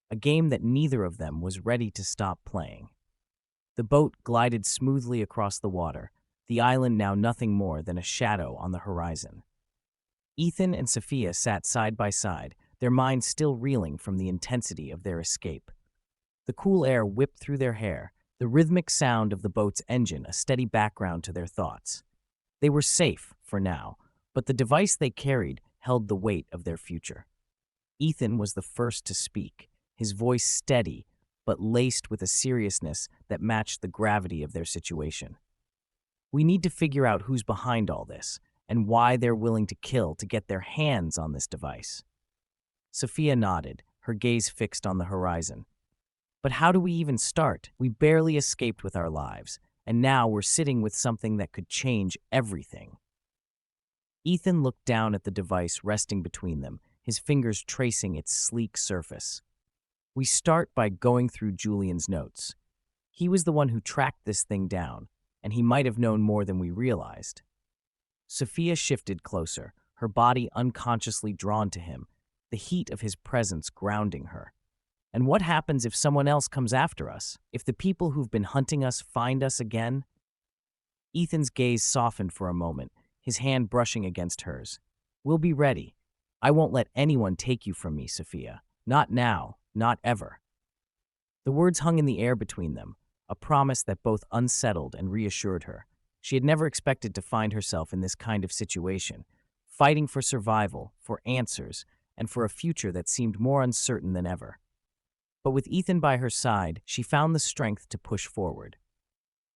a game that neither of them was ready to stop playing. The boat glided smoothly across the water, the island now nothing more than a shadow on the horizon. Ethan and Sophia sat side by side, their minds still reeling from the intensity of their escape. The cool air whipped through their hair, the rhythmic sound of the boat's engine a steady background to their thoughts. They were safe, for now, but the device they carried held the weight of their future. Ethan was the first to speak, his voice steady, but laced with a seriousness that matched the gravity of their situation. "We need to figure out who's behind all this, and why they're willing to kill to get their hands on this device." Sophia nodded, her gaze fixed on the horizon. "But how do we even start? We barely escaped with our lives, and now we're sitting with something that could change everything." Ethan looked down at the device resting between them, his fingers tracing its sleek surface. "We start by going through Julian's notes. He was the one who tracked this thing down, and he might have known more than we realized." Sophia shifted closer, her body unconsciously drawn to him, the heat of his presence grounding her. "And what happens if someone else comes after us? If the people who've been hunting us find us again?" Ethan's gaze softened for a moment, his hand brushing against hers. "We'll be ready. I won't let anyone take you from me, Sophia. Not now, not ever." The words hung in the air between them, a promise that both unsettled and reassured her. She had never expected to find herself in this kind of situation, fighting for survival, for answers, and for a future that seemed more uncertain than ever. But with Ethan by her side, she found the strength to push forward.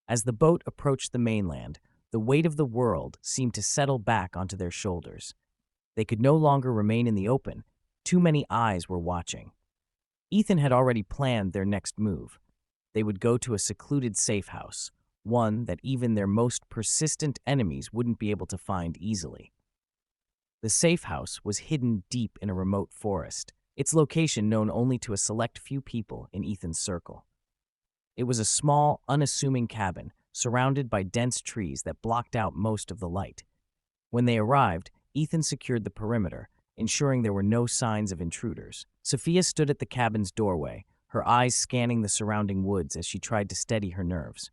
As the boat approached the mainland, the weight of the world seemed to settle back onto their shoulders. They could no longer remain in the open. Too many eyes were watching. Ethan had already planned their next move. They would go to a secluded safe house, one that even their most persistent enemies wouldn't be able to find easily. The safe house was hidden deep in a remote forest, its location known only to a select few people in Ethan's circle. It was a small, unassuming cabin, surrounded by dense trees that blocked out most of the light. When they arrived, Ethan secured the perimeter, ensuring there were no signs of intruders. Sophia stood at the cabin's doorway, her eyes scanning the surrounding woods as she tried to steady her nerves.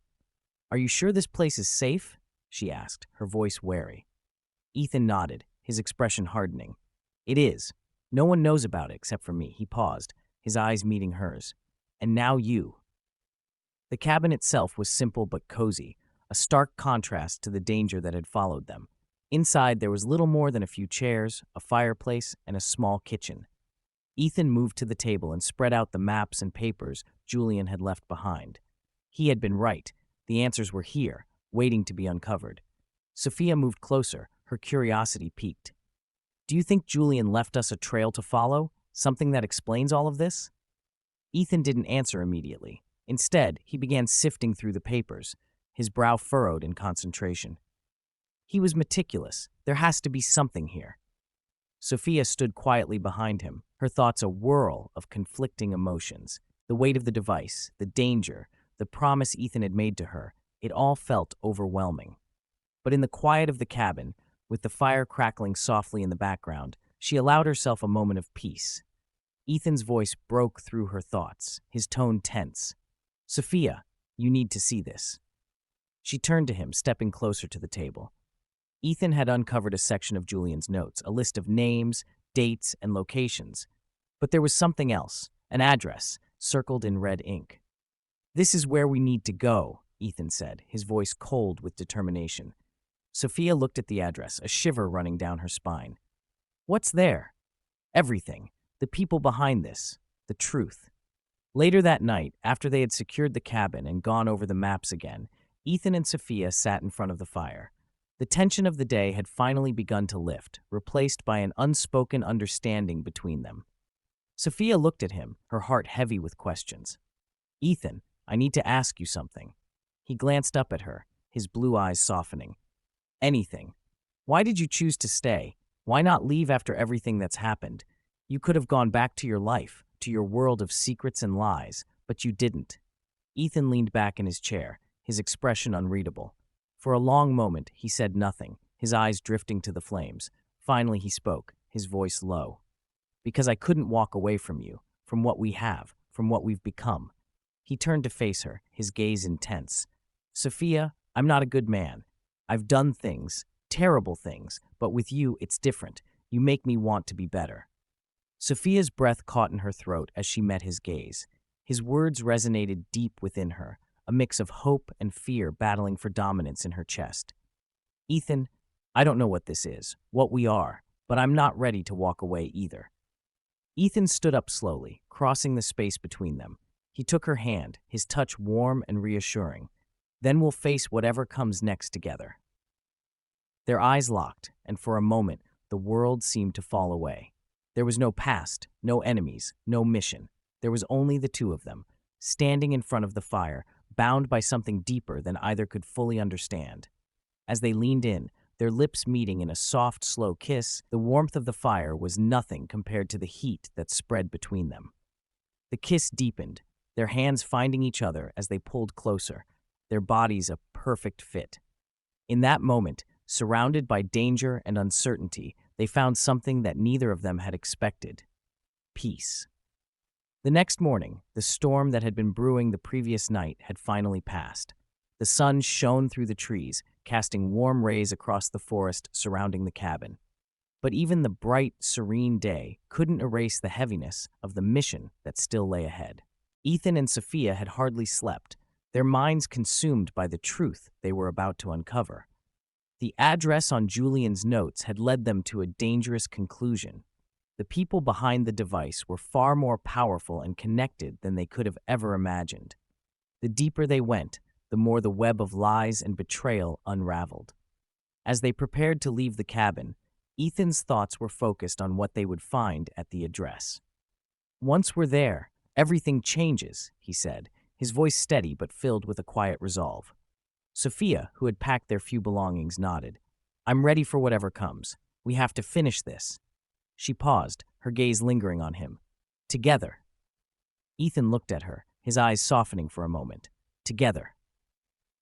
"Are you sure this place is safe?" she asked, her voice wary. Ethan nodded, his expression hardening. "It is. No one knows about it except for me." He paused, his eyes meeting hers. "And now you." The cabin itself was simple but cozy, a stark contrast to the danger that had followed them. Inside, there was little more than a few chairs, a fireplace, and a small kitchen. Ethan moved to the table and spread out the maps and papers Julian had left behind. He had been right. The answers were here, waiting to be uncovered. Sophia moved closer, her curiosity piqued. "Do you think Julian left us a trail to follow? Something that explains all of this? Ethan didn't answer immediately. Instead, he began sifting through the papers, his brow furrowed in concentration. He was meticulous. There has to be something here. Sophia stood quietly behind him, her thoughts a whirl of conflicting emotions. The weight of the device, the danger, the promise Ethan had made to her, it all felt overwhelming. But in the quiet of the cabin, with the fire crackling softly in the background, she allowed herself a moment of peace. Ethan's voice broke through her thoughts, his tone tense. "Sophia, you need to see this." She turned to him, stepping closer to the table. Ethan had uncovered a section of Julian's notes, a list of names, dates, and locations. But there was something else, an address, circled in red ink. "This is where we need to go," Ethan said, his voice cold with determination. Sophia looked at the address, a shiver running down her spine. "What's there?" "Everything. The people behind this. The truth." Later that night, after they had secured the cabin and gone over the maps again, Ethan and Sophia sat in front of the fire. The tension of the day had finally begun to lift, replaced by an unspoken understanding between them. Sophia looked at him, her heart heavy with questions. "Ethan, I need to ask you something." He glanced up at her, his blue eyes softening. "Anything. Why did you choose to stay? Why not leave after everything that's happened? You could have gone back to your life, to your world of secrets and lies, but you didn't." Ethan leaned back in his chair, his expression unreadable. For a long moment, he said nothing, his eyes drifting to the flames. Finally, he spoke, his voice low. "Because I couldn't walk away from you, from what we have, from what we've become." He turned to face her, his gaze intense. "Sophia, I'm not a good man. I've done things, terrible things, but with you, it's different. You make me want to be better." Sophia's breath caught in her throat as she met his gaze. His words resonated deep within her, a mix of hope and fear battling for dominance in her chest. "Ethan, I don't know what this is, what we are, but I'm not ready to walk away either." Ethan stood up slowly, crossing the space between them. He took her hand, his touch warm and reassuring. "Then we'll face whatever comes next together." Their eyes locked, and for a moment, the world seemed to fall away. There was no past, no enemies, no mission. There was only the two of them, standing in front of the fire, bound by something deeper than either could fully understand. As they leaned in, their lips meeting in a soft, slow kiss, the warmth of the fire was nothing compared to the heat that spread between them. The kiss deepened, their hands finding each other as they pulled closer, their bodies a perfect fit. In that moment, surrounded by danger and uncertainty, they found something that neither of them had expected: peace. The next morning, the storm that had been brewing the previous night had finally passed. The sun shone through the trees, casting warm rays across the forest surrounding the cabin. But even the bright, serene day couldn't erase the heaviness of the mission that still lay ahead. Ethan and Sophia had hardly slept, their minds consumed by the truth they were about to uncover. The address on Julian's notes had led them to a dangerous conclusion. The people behind the device were far more powerful and connected than they could have ever imagined. The deeper they went, the more the web of lies and betrayal unraveled. As they prepared to leave the cabin, Ethan's thoughts were focused on what they would find at the address. "Once we're there, everything changes," he said, his voice steady but filled with a quiet resolve. Sophia, who had packed their few belongings, nodded. "I'm ready for whatever comes. We have to finish this." She paused, her gaze lingering on him. "Together." Ethan looked at her, his eyes softening for a moment. "Together."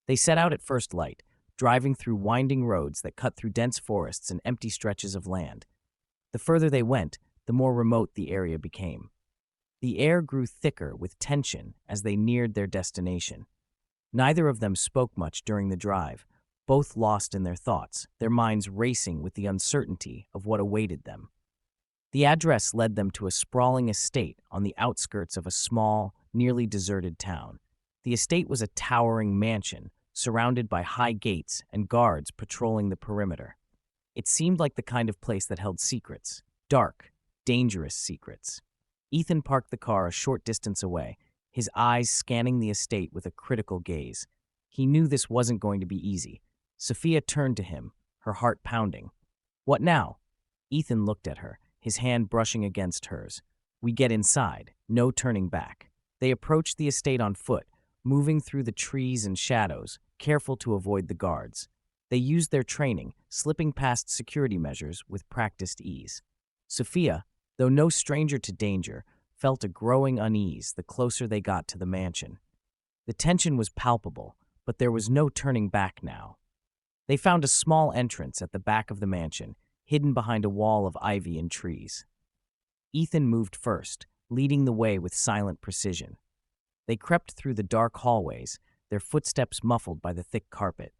They set out at first light, driving through winding roads that cut through dense forests and empty stretches of land. The further they went, the more remote the area became. The air grew thicker with tension as they neared their destination. Neither of them spoke much during the drive, both lost in their thoughts, their minds racing with the uncertainty of what awaited them. The address led them to a sprawling estate on the outskirts of a small, nearly deserted town. The estate was a towering mansion, surrounded by high gates and guards patrolling the perimeter. It seemed like the kind of place that held secrets, dark, dangerous secrets. Ethan parked the car a short distance away, his eyes scanning the estate with a critical gaze. He knew this wasn't going to be easy. Sophia turned to him, her heart pounding. "What now?" Ethan looked at her, his hand brushing against hers. We get inside, no turning back. They approach the estate on foot, moving through the trees and shadows, careful to avoid the guards. They used their training, slipping past security measures with practiced ease. Sophia, though no stranger to danger, felt a growing unease the closer they got to the mansion. The tension was palpable, but there was no turning back now. They found a small entrance at the back of the mansion, hidden behind a wall of ivy and trees. Ethan moved first, leading the way with silent precision. They crept through the dark hallways, their footsteps muffled by the thick carpet.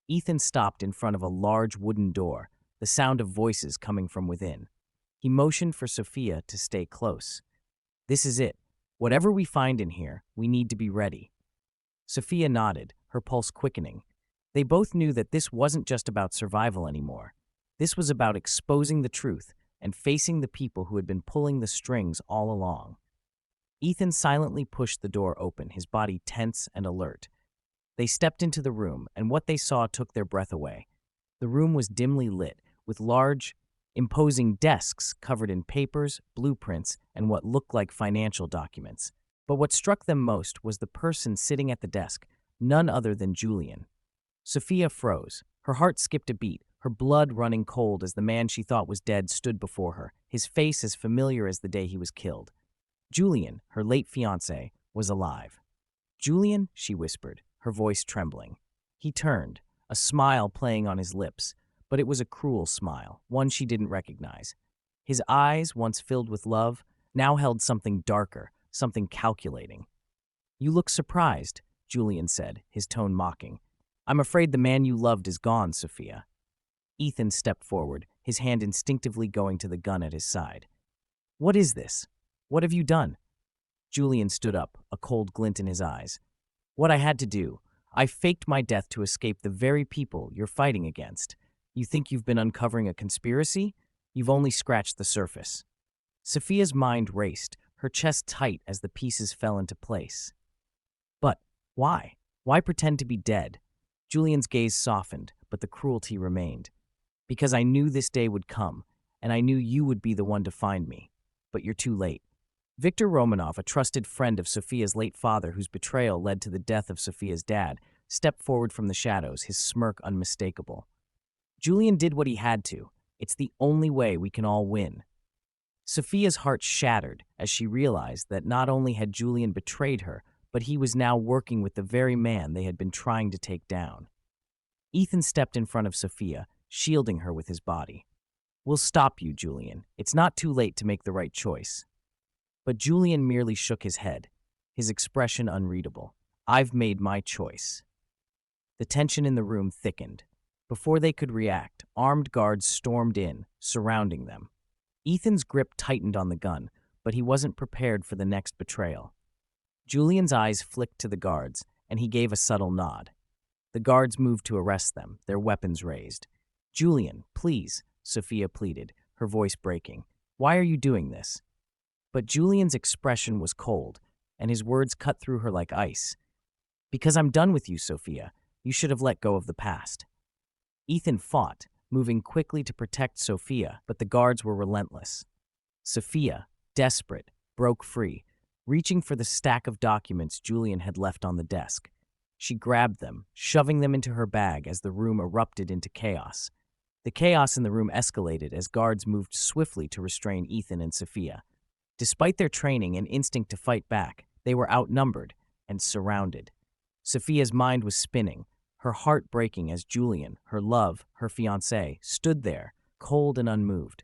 Ethan stopped in front of a large wooden door, the sound of voices coming from within. He motioned for Sophia to stay close. "This is it. Whatever we find in here, we need to be ready." Sophia nodded, her pulse quickening. They both knew that this wasn't just about survival anymore. This was about exposing the truth and facing the people who had been pulling the strings all along. Ethan silently pushed the door open, his body tense and alert. They stepped into the room, and what they saw took their breath away. The room was dimly lit, with large, imposing desks covered in papers, blueprints, and what looked like financial documents. But what struck them most was the person sitting at the desk, none other than Julian. Sophia froze. Her heart skipped a beat, her blood running cold as the man she thought was dead stood before her, his face as familiar as the day he was killed. Julian, her late fiancé, was alive. "Julian," she whispered, her voice trembling. He turned, a smile playing on his lips, but it was a cruel smile, one she didn't recognize. His eyes, once filled with love, now held something darker, something calculating. "You look surprised," Julian said, his tone mocking. "I'm afraid the man you loved is gone, Sophia." Ethan stepped forward, his hand instinctively going to the gun at his side. "What is this? What have you done?" Julian stood up, a cold glint in his eyes. "What I had to do. I faked my death to escape the very people you're fighting against. You think you've been uncovering a conspiracy? You've only scratched the surface." Sophia's mind raced, her chest tight as the pieces fell into place. "But why? Why pretend to be dead?" Julian's gaze softened, but the cruelty remained. "Because I knew this day would come, and I knew you would be the one to find me. But you're too late." Viktor Romanov, a trusted friend of Sophia's late father whose betrayal led to the death of Sophia's dad, stepped forward from the shadows, his smirk unmistakable. "Julian did what he had to. It's the only way we can all win." Sophia's heart shattered as she realized that not only had Julian betrayed her, but he was now working with the very man they had been trying to take down. Ethan stepped in front of Sophia, shielding her with his body. "We'll stop you, Julian. It's not too late to make the right choice." But Julian merely shook his head, his expression unreadable. "I've made my choice." The tension in the room thickened. Before they could react, armed guards stormed in, surrounding them. Ethan's grip tightened on the gun, but he wasn't prepared for the next betrayal. Julian's eyes flicked to the guards, and he gave a subtle nod. The guards moved to arrest them, their weapons raised. "Julian, please," Sophia pleaded, her voice breaking. "Why are you doing this?" But Julian's expression was cold, and his words cut through her like ice. "Because I'm done with you, Sophia. You should have let go of the past." Ethan fought, moving quickly to protect Sophia, but the guards were relentless. Sophia, desperate, broke free, reaching for the stack of documents Julian had left on the desk. She grabbed them, shoving them into her bag as the room erupted into chaos. The chaos in the room escalated as guards moved swiftly to restrain Ethan and Sophia. Despite their training and instinct to fight back, they were outnumbered and surrounded. Sophia's mind was spinning, her heart breaking as Julian, her love, her fiancé, stood there, cold and unmoved.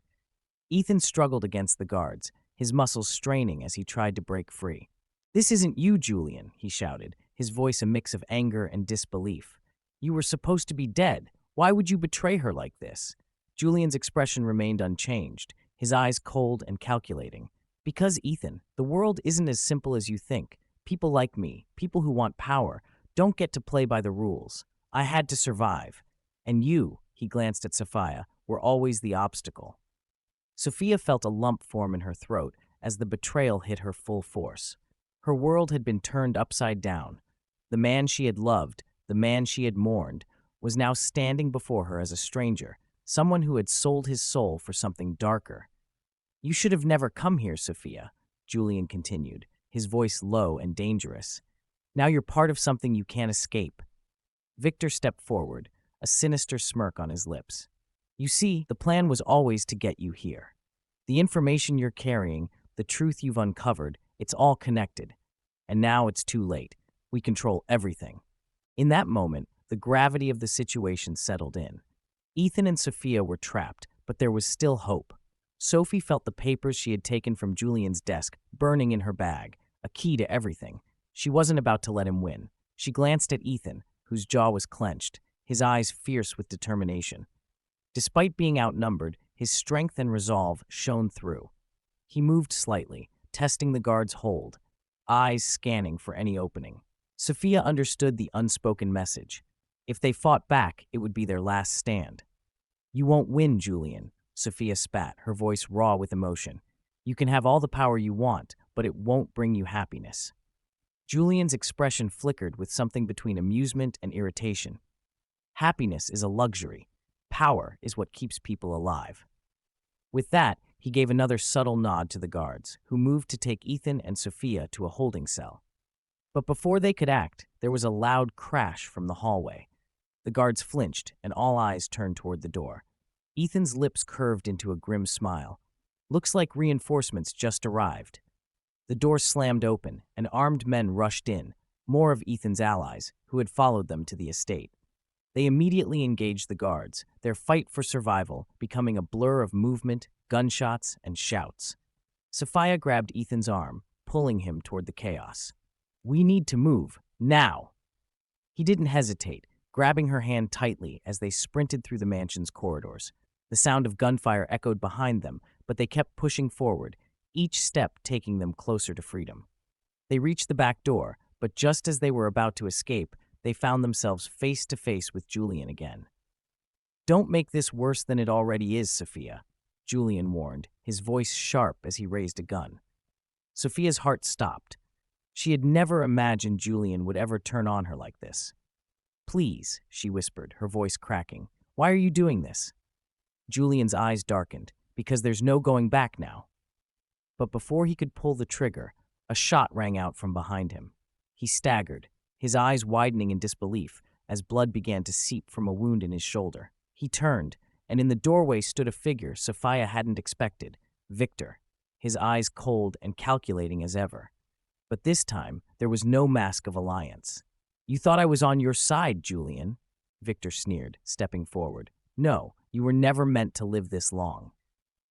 Ethan struggled against the guards, his muscles straining as he tried to break free. "This isn't you, Julian," he shouted, his voice a mix of anger and disbelief. "You were supposed to be dead. Why would you betray her like this?" Julian's expression remained unchanged, his eyes cold and calculating. "Because, Ethan, the world isn't as simple as you think. People like me, people who want power, don't get to play by the rules. I had to survive. And you," he glanced at Sophia, "were always the obstacle." Sophia felt a lump form in her throat as the betrayal hit her full force. Her world had been turned upside down. The man she had loved, the man she had mourned, was now standing before her as a stranger, someone who had sold his soul for something darker. You should have never come here, Sophia, Julian continued, his voice low and dangerous. Now you're part of something you can't escape. Victor stepped forward, a sinister smirk on his lips. You see, the plan was always to get you here. The information you're carrying, the truth you've uncovered, it's all connected. And now it's too late. We control everything. In that moment, the gravity of the situation settled in. Ethan and Sophia were trapped, but there was still hope. Sophie felt the papers she had taken from Julian's desk burning in her bag, a key to everything. She wasn't about to let him win. She glanced at Ethan, whose jaw was clenched, his eyes fierce with determination. Despite being outnumbered, his strength and resolve shone through. He moved slightly, testing the guard's hold, eyes scanning for any opening. Sophia understood the unspoken message. If they fought back, it would be their last stand. You won't win, Julian, Sophia spat, her voice raw with emotion. You can have all the power you want, but it won't bring you happiness. Julian's expression flickered with something between amusement and irritation. Happiness is a luxury. Power is what keeps people alive. With that, he gave another subtle nod to the guards, who moved to take Ethan and Sophia to a holding cell. But before they could act, there was a loud crash from the hallway. The guards flinched, and all eyes turned toward the door. Ethan's lips curved into a grim smile. Looks like reinforcements just arrived. The door slammed open, and armed men rushed in, more of Ethan's allies, who had followed them to the estate. They immediately engaged the guards, their fight for survival becoming a blur of movement, gunshots, and shouts. Sophia grabbed Ethan's arm, pulling him toward the chaos. We need to move, now! He didn't hesitate, grabbing her hand tightly as they sprinted through the mansion's corridors. The sound of gunfire echoed behind them, but they kept pushing forward, each step taking them closer to freedom. They reached the back door, but just as they were about to escape, they found themselves face to face with Julian again. Don't make this worse than it already is, Sophia, Julian warned, his voice sharp as he raised a gun. Sophia's heart stopped. She had never imagined Julian would ever turn on her like this. Please, she whispered, her voice cracking. Why are you doing this? Julian's eyes darkened, because there's no going back now. But before he could pull the trigger, a shot rang out from behind him. He staggered, his eyes widening in disbelief as blood began to seep from a wound in his shoulder. He turned, and in the doorway stood a figure Sophia hadn't expected, Victor, his eyes cold and calculating as ever. But this time, there was no mask of alliance. You thought I was on your side, Julian, Victor sneered, stepping forward. No, you were never meant to live this long.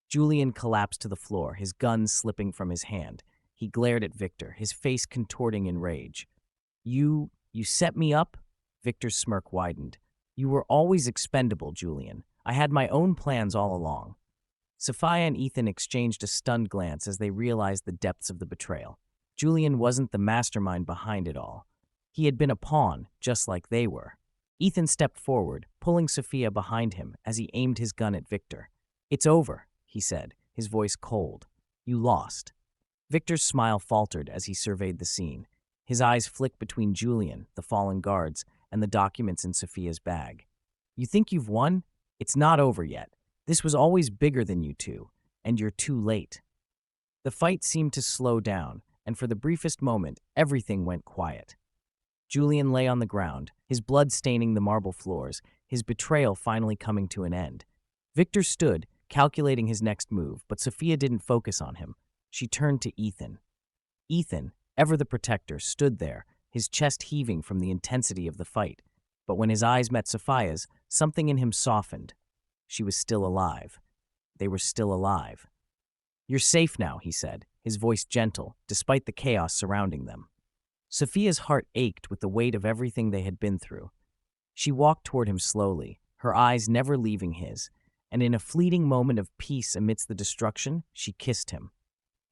Julian collapsed to the floor, his gun slipping from his hand. He glared at Victor, his face contorting in rage. You set me up? Victor's smirk widened. You were always expendable, Julian. I had my own plans all along. Sophia and Ethan exchanged a stunned glance as they realized the depths of the betrayal. Julian wasn't the mastermind behind it all. He had been a pawn, just like they were. Ethan stepped forward, pulling Sophia behind him as he aimed his gun at Victor. It's over, he said, his voice cold. You lost. Victor's smile faltered as he surveyed the scene. His eyes flicked between Julian, the fallen guards, and the documents in Sophia's bag. You think you've won? It's not over yet. This was always bigger than you two, and you're too late. The fight seemed to slow down, and for the briefest moment, everything went quiet. Julian lay on the ground, his blood staining the marble floors, his betrayal finally coming to an end. Victor stood, calculating his next move, but Sophia didn't focus on him. She turned to Ethan. Ethan, ever the protector, stood there, his chest heaving from the intensity of the fight. But when his eyes met Sophia's, something in him softened. She was still alive. They were still alive. You're safe now, he said, his voice gentle, despite the chaos surrounding them. Sophia's heart ached with the weight of everything they had been through. She walked toward him slowly, her eyes never leaving his, and in a fleeting moment of peace amidst the destruction, she kissed him.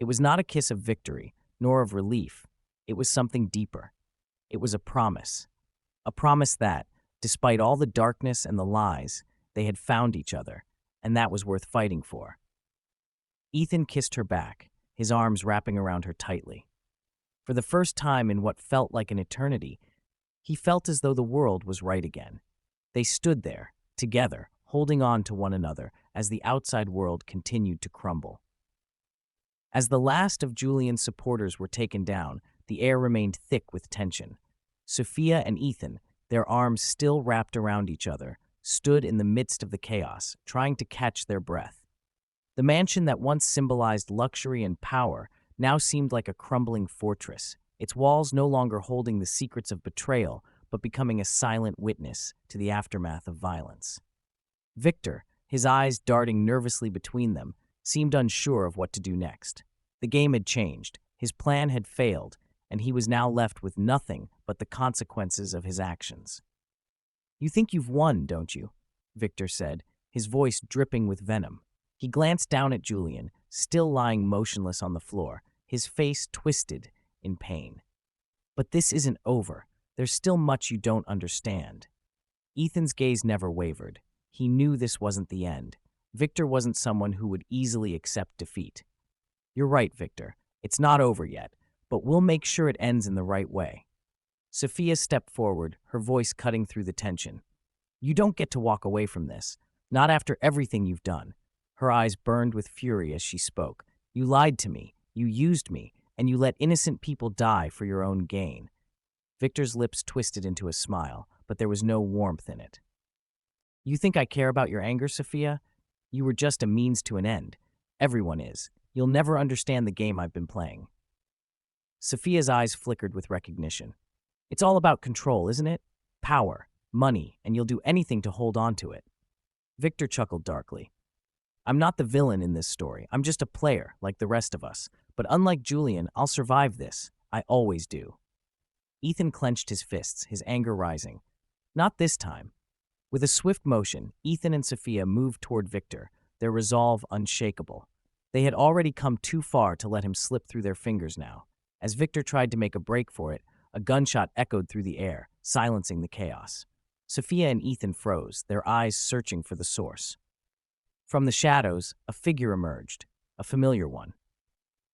It was not a kiss of victory, nor of relief. It was something deeper. It was a promise. A promise that, despite all the darkness and the lies, they had found each other, and that was worth fighting for. Ethan kissed her back, his arms wrapping around her tightly. For the first time in what felt like an eternity, he felt as though the world was right again. They stood there, together, holding on to one another as the outside world continued to crumble. As the last of Julian's supporters were taken down, the air remained thick with tension. Sophia and Ethan, their arms still wrapped around each other, stood in the midst of the chaos, trying to catch their breath. The mansion that once symbolized luxury and power now seemed like a crumbling fortress, its walls no longer holding the secrets of betrayal, but becoming a silent witness to the aftermath of violence. Victor, his eyes darting nervously between them, seemed unsure of what to do next. The game had changed, his plan had failed, and he was now left with nothing but the consequences of his actions. "You think you've won, don't you?" Victor said, his voice dripping with venom. He glanced down at Julian, still lying motionless on the floor, his face twisted in pain. "But this isn't over. There's still much you don't understand." Ethan's gaze never wavered. He knew this wasn't the end. Victor wasn't someone who would easily accept defeat. "You're right, Victor. It's not over yet, but we'll make sure it ends in the right way." Sophia stepped forward, her voice cutting through the tension. "You don't get to walk away from this, not after everything you've done." Her eyes burned with fury as she spoke. "You lied to me, you used me, and you let innocent people die for your own gain." Victor's lips twisted into a smile, but there was no warmth in it. "You think I care about your anger, Sophia? You were just a means to an end. Everyone is. You'll never understand the game I've been playing." Sophia's eyes flickered with recognition. "It's all about control, isn't it? Power, money, and you'll do anything to hold on to it." Victor chuckled darkly. "I'm not the villain in this story. I'm just a player, like the rest of us. But unlike Julian, I'll survive this. I always do." Ethan clenched his fists, his anger rising. "Not this time." With a swift motion, Ethan and Sophia moved toward Victor, their resolve unshakable. They had already come too far to let him slip through their fingers now. As Victor tried to make a break for it, a gunshot echoed through the air, silencing the chaos. Sophia and Ethan froze, their eyes searching for the source. From the shadows, a figure emerged, a familiar one.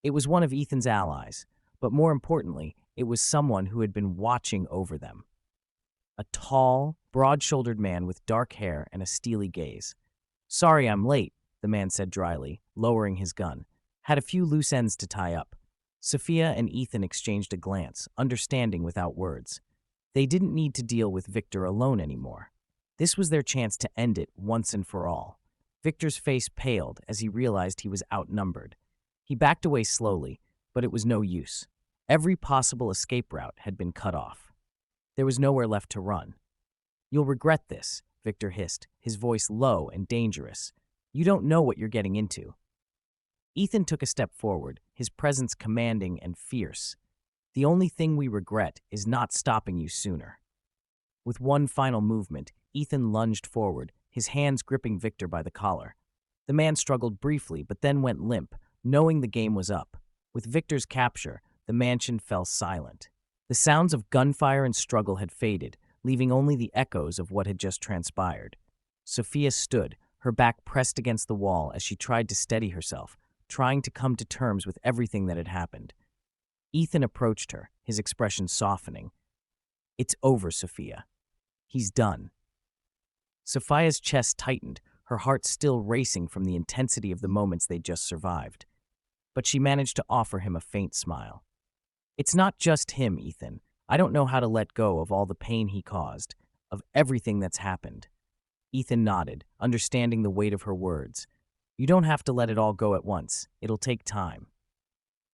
It was one of Ethan's allies, but more importantly, it was someone who had been watching over them. A tall, broad-shouldered man with dark hair and a steely gaze. "Sorry I'm late," the man said dryly, lowering his gun. "Had a few loose ends to tie up." Sophia and Ethan exchanged a glance, understanding without words. They didn't need to deal with Victor alone anymore. This was their chance to end it once and for all. Victor's face paled as he realized he was outnumbered. He backed away slowly, but it was no use. Every possible escape route had been cut off. There was nowhere left to run. "You'll regret this," Victor hissed, his voice low and dangerous. "You don't know what you're getting into." Ethan took a step forward, his presence commanding and fierce. "The only thing we regret is not stopping you sooner." With one final movement, Ethan lunged forward, his hands gripping Victor by the collar. The man struggled briefly, but then went limp, knowing the game was up. With Victor's capture, the mansion fell silent. The sounds of gunfire and struggle had faded, leaving only the echoes of what had just transpired. Sophia stood, her back pressed against the wall as she tried to steady herself, trying to come to terms with everything that had happened. Ethan approached her, his expression softening. "It's over, Sophia. He's done." Sophia's chest tightened, her heart still racing from the intensity of the moments they'd just survived. But she managed to offer him a faint smile. "It's not just him, Ethan. I don't know how to let go of all the pain he caused, of everything that's happened." Ethan nodded, understanding the weight of her words. "You don't have to let it all go at once. It'll take time."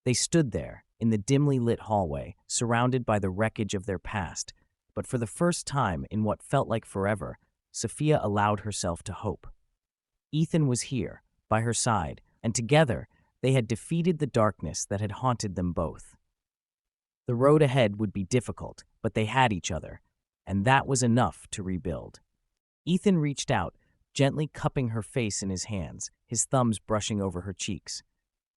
They stood there, in the dimly lit hallway, surrounded by the wreckage of their past, but for the first time in what felt like forever, Sophia allowed herself to hope. Ethan was here, by her side, and together they had defeated the darkness that had haunted them both. The road ahead would be difficult, but they had each other, and that was enough to rebuild. Ethan reached out, gently cupping her face in his hands, his thumbs brushing over her cheeks.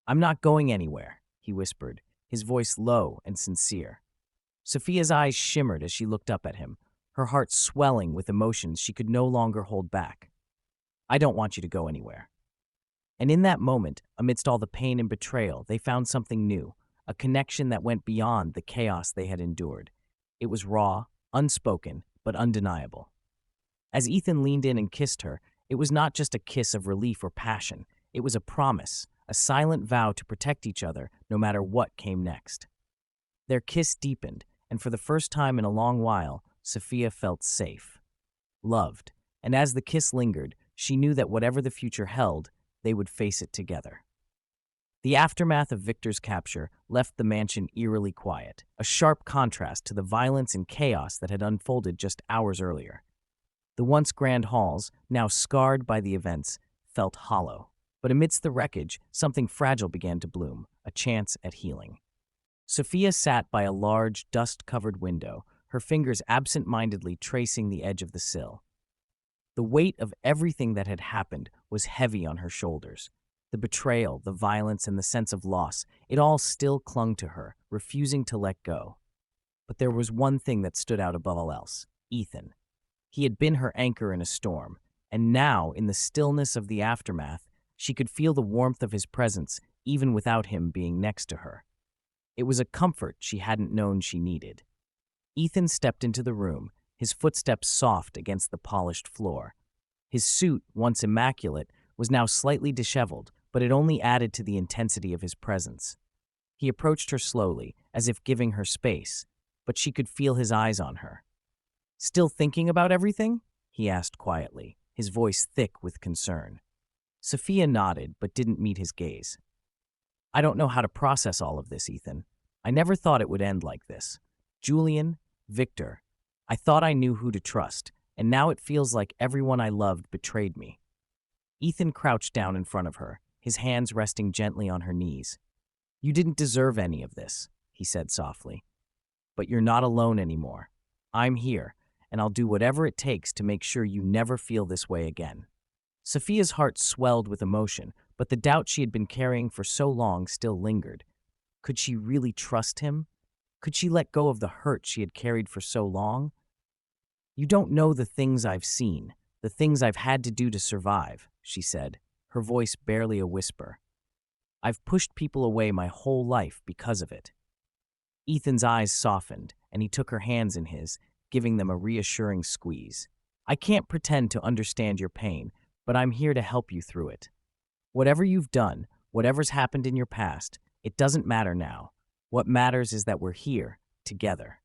"I'm not going anywhere," he whispered, his voice low and sincere. Sophia's eyes shimmered as she looked up at him, her heart swelling with emotions she could no longer hold back. "I don't want you to go anywhere." And in that moment, amidst all the pain and betrayal, they found something new, a connection that went beyond the chaos they had endured. It was raw, unspoken, but undeniable. As Ethan leaned in and kissed her, it was not just a kiss of relief or passion. It was a promise, a silent vow to protect each other no matter what came next. Their kiss deepened, and for the first time in a long while, Sophia felt safe, loved, and as the kiss lingered, she knew that whatever the future held, they would face it together. The aftermath of Victor's capture left the mansion eerily quiet, a sharp contrast to the violence and chaos that had unfolded just hours earlier. The once grand halls, now scarred by the events, felt hollow. But amidst the wreckage, something fragile began to bloom, a chance at healing. Sophia sat by a large, dust-covered window, her fingers absent-mindedly tracing the edge of the sill. The weight of everything that had happened was heavy on her shoulders. The betrayal, the violence, and the sense of loss, it all still clung to her, refusing to let go. But there was one thing that stood out above all else: Ethan. He had been her anchor in a storm, and now, in the stillness of the aftermath, she could feel the warmth of his presence even without him being next to her. It was a comfort she hadn't known she needed. Ethan stepped into the room, his footsteps soft against the polished floor. His suit, once immaculate, was now slightly disheveled, but it only added to the intensity of his presence. He approached her slowly, as if giving her space, but she could feel his eyes on her. "Still thinking about everything?" he asked quietly, his voice thick with concern. Sophia nodded, but didn't meet his gaze. "I don't know how to process all of this, Ethan. I never thought it would end like this. Julian, Victor, I thought I knew who to trust, and now it feels like everyone I loved betrayed me." Ethan crouched down in front of her, his hands resting gently on her knees. "You didn't deserve any of this," he said softly. "But you're not alone anymore. I'm here, and I'll do whatever it takes to make sure you never feel this way again." Sophia's heart swelled with emotion, but the doubt she had been carrying for so long still lingered. Could she really trust him? Could she let go of the hurt she had carried for so long? "You don't know the things I've seen, the things I've had to do to survive," she said, her voice barely a whisper. "I've pushed people away my whole life because of it." Ethan's eyes softened, and he took her hands in his, giving them a reassuring squeeze. "I can't pretend to understand your pain, but I'm here to help you through it. Whatever you've done, whatever's happened in your past, it doesn't matter now. What matters is that we're here, together."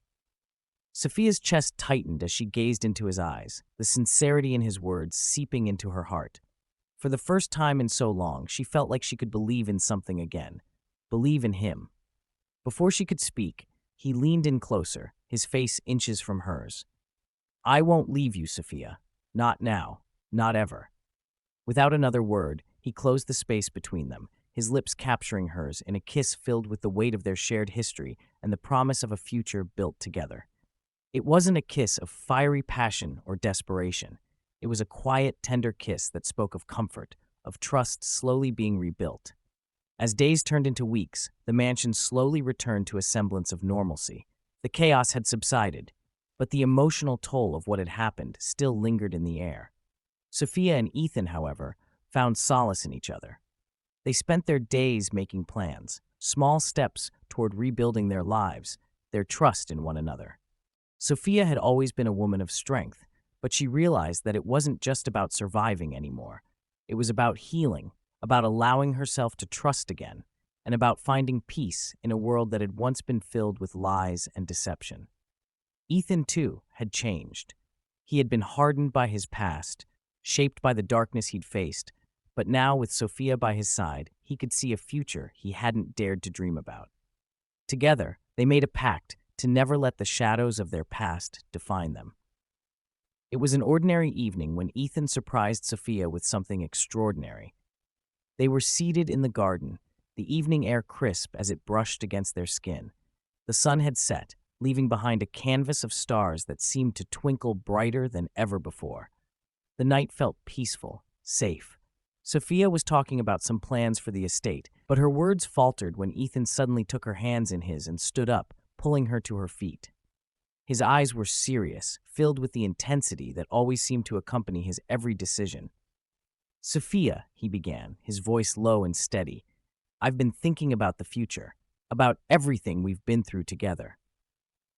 Sophia's chest tightened as she gazed into his eyes, the sincerity in his words seeping into her heart. For the first time in so long, she felt like she could believe in something again, believe in him. Before she could speak, he leaned in closer, his face inches from hers. "I won't leave you, Sophia. Not now. Not ever." Without another word, he closed the space between them, his lips capturing hers in a kiss filled with the weight of their shared history and the promise of a future built together. It wasn't a kiss of fiery passion or desperation. It was a quiet, tender kiss that spoke of comfort, of trust slowly being rebuilt. As days turned into weeks, the mansion slowly returned to a semblance of normalcy. The chaos had subsided, but the emotional toll of what had happened still lingered in the air. Sophia and Ethan, however, found solace in each other. They spent their days making plans, small steps toward rebuilding their lives, their trust in one another. Sophia had always been a woman of strength, but she realized that it wasn't just about surviving anymore. It was about healing, about allowing herself to trust again, and about finding peace in a world that had once been filled with lies and deception. Ethan, too, had changed. He had been hardened by his past, shaped by the darkness he'd faced, but now, with Sophia by his side, he could see a future he hadn't dared to dream about. Together, they made a pact to never let the shadows of their past define them. It was an ordinary evening when Ethan surprised Sophia with something extraordinary. They were seated in the garden, the evening air crisp as it brushed against their skin. The sun had set, leaving behind a canvas of stars that seemed to twinkle brighter than ever before. The night felt peaceful, safe. Sophia was talking about some plans for the estate, but her words faltered when Ethan suddenly took her hands in his and stood up, pulling her to her feet. His eyes were serious, filled with the intensity that always seemed to accompany his every decision. "Sophia," he began, his voice low and steady, "I've been thinking about the future, about everything we've been through together."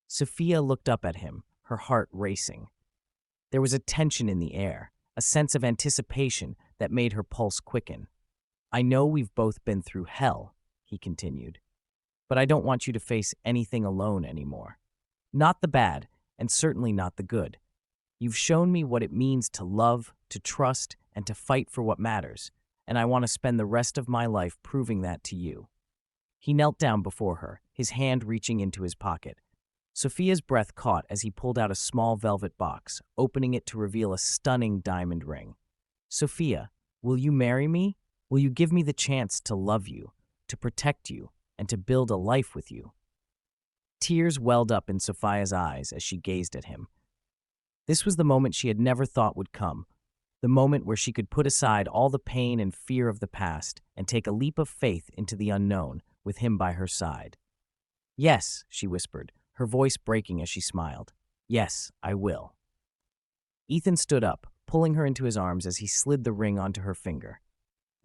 Sophia looked up at him, her heart racing. There was a tension in the air, a sense of anticipation that made her pulse quicken. I know we've both been through hell, he continued, but I don't want you to face anything alone anymore. Not the bad, and certainly not the good. You've shown me what it means to love, to trust, and to fight for what matters, and I want to spend the rest of my life proving that to you. He knelt down before her, his hand reaching into his pocket. Sophia's breath caught as he pulled out a small velvet box, opening it to reveal a stunning diamond ring. Sophia, will you marry me? Will you give me the chance to love you, to protect you, and to build a life with you? Tears welled up in Sophia's eyes as she gazed at him. This was the moment she had never thought would come, the moment where she could put aside all the pain and fear of the past and take a leap of faith into the unknown with him by her side. Yes, she whispered, her voice breaking as she smiled. Yes, I will. Ethan stood up, pulling her into his arms as he slid the ring onto her finger.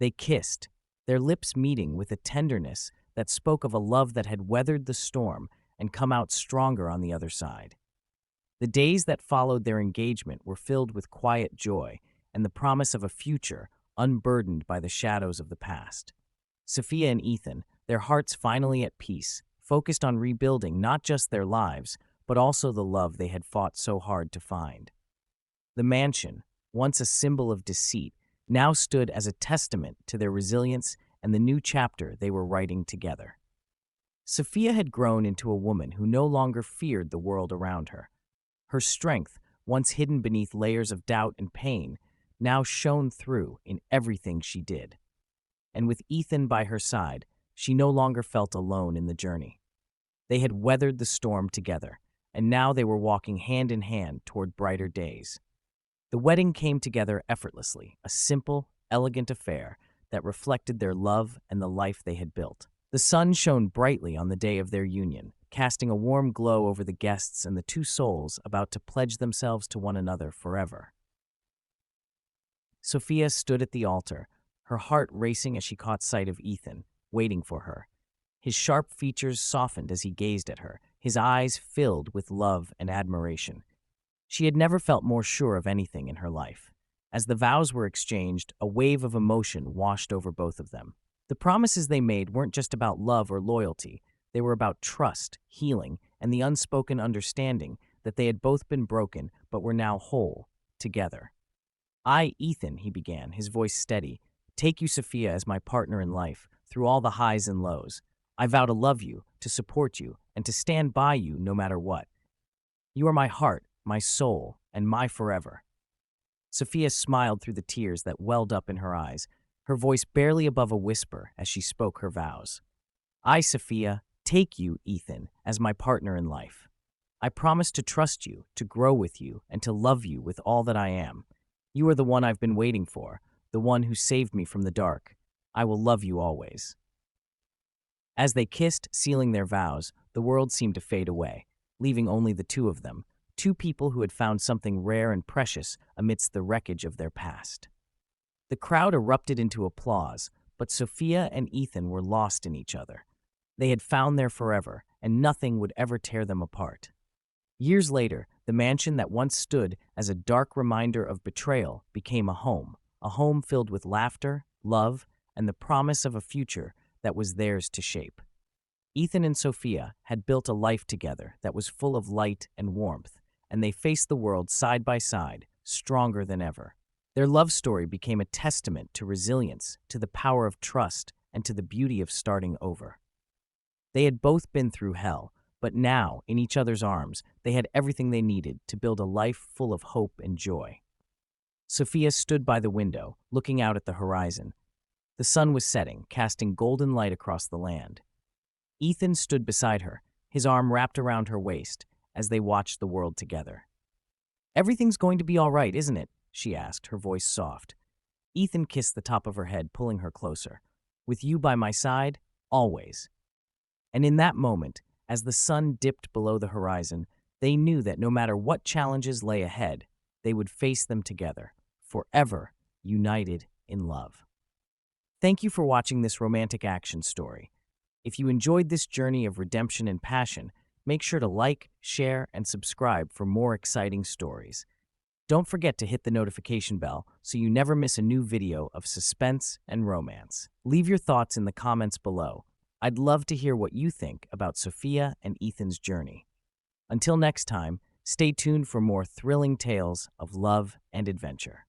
They kissed, their lips meeting with a tenderness that spoke of a love that had weathered the storm and come out stronger on the other side. The days that followed their engagement were filled with quiet joy and the promise of a future unburdened by the shadows of the past. Sophia and Ethan, their hearts finally at peace, focused on rebuilding not just their lives, but also the love they had fought so hard to find. The mansion, once a symbol of deceit, now stood as a testament to their resilience and the new chapter they were writing together. Sophia had grown into a woman who no longer feared the world around her. Her strength, once hidden beneath layers of doubt and pain, now shone through in everything she did. And with Ethan by her side, she no longer felt alone in the journey. They had weathered the storm together, and now they were walking hand in hand toward brighter days. The wedding came together effortlessly, a simple, elegant affair that reflected their love and the life they had built. The sun shone brightly on the day of their union, casting a warm glow over the guests and the two souls about to pledge themselves to one another forever. Sophia stood at the altar, her heart racing as she caught sight of Ethan, waiting for her. His sharp features softened as he gazed at her, his eyes filled with love and admiration. She had never felt more sure of anything in her life. As the vows were exchanged, a wave of emotion washed over both of them. The promises they made weren't just about love or loyalty. They were about trust, healing, and the unspoken understanding that they had both been broken but were now whole, together. Ethan, he began, his voice steady, take you, Sophia, as my partner in life, through all the highs and lows. I vow to love you, to support you, and to stand by you no matter what. You are my heart, my soul, and my forever. Sophia smiled through the tears that welled up in her eyes, her voice barely above a whisper as she spoke her vows. I, Sophia, take you, Ethan, as my partner in life. I promise to trust you, to grow with you, and to love you with all that I am. You are the one I've been waiting for, the one who saved me from the dark. I will love you always. As they kissed, sealing their vows, the world seemed to fade away, leaving only the two of them, two people who had found something rare and precious amidst the wreckage of their past. The crowd erupted into applause, but Sophia and Ethan were lost in each other. They had found their forever, and nothing would ever tear them apart. Years later, the mansion that once stood as a dark reminder of betrayal became a home filled with laughter, love, and the promise of a future that was theirs to shape. Ethan and Sophia had built a life together that was full of light and warmth, and they faced the world side by side, stronger than ever. Their love story became a testament to resilience, to the power of trust, and to the beauty of starting over. They had both been through hell, but now, in each other's arms, they had everything they needed to build a life full of hope and joy. Sophia stood by the window, looking out at the horizon. The sun was setting, casting golden light across the land. Ethan stood beside her, his arm wrapped around her waist, as they watched the world together. Everything's going to be all right, isn't it? She asked, her voice soft. Ethan kissed the top of her head, pulling her closer. With you by my side, always. And in that moment, as the sun dipped below the horizon, they knew that no matter what challenges lay ahead, they would face them together, forever united in love. Thank you for watching this romantic action story. If you enjoyed this journey of redemption and passion, make sure to like, share, and subscribe for more exciting stories. Don't forget to hit the notification bell so you never miss a new video of suspense and romance. Leave your thoughts in the comments below. I'd love to hear what you think about Sophia and Ethan's journey. Until next time, stay tuned for more thrilling tales of love and adventure.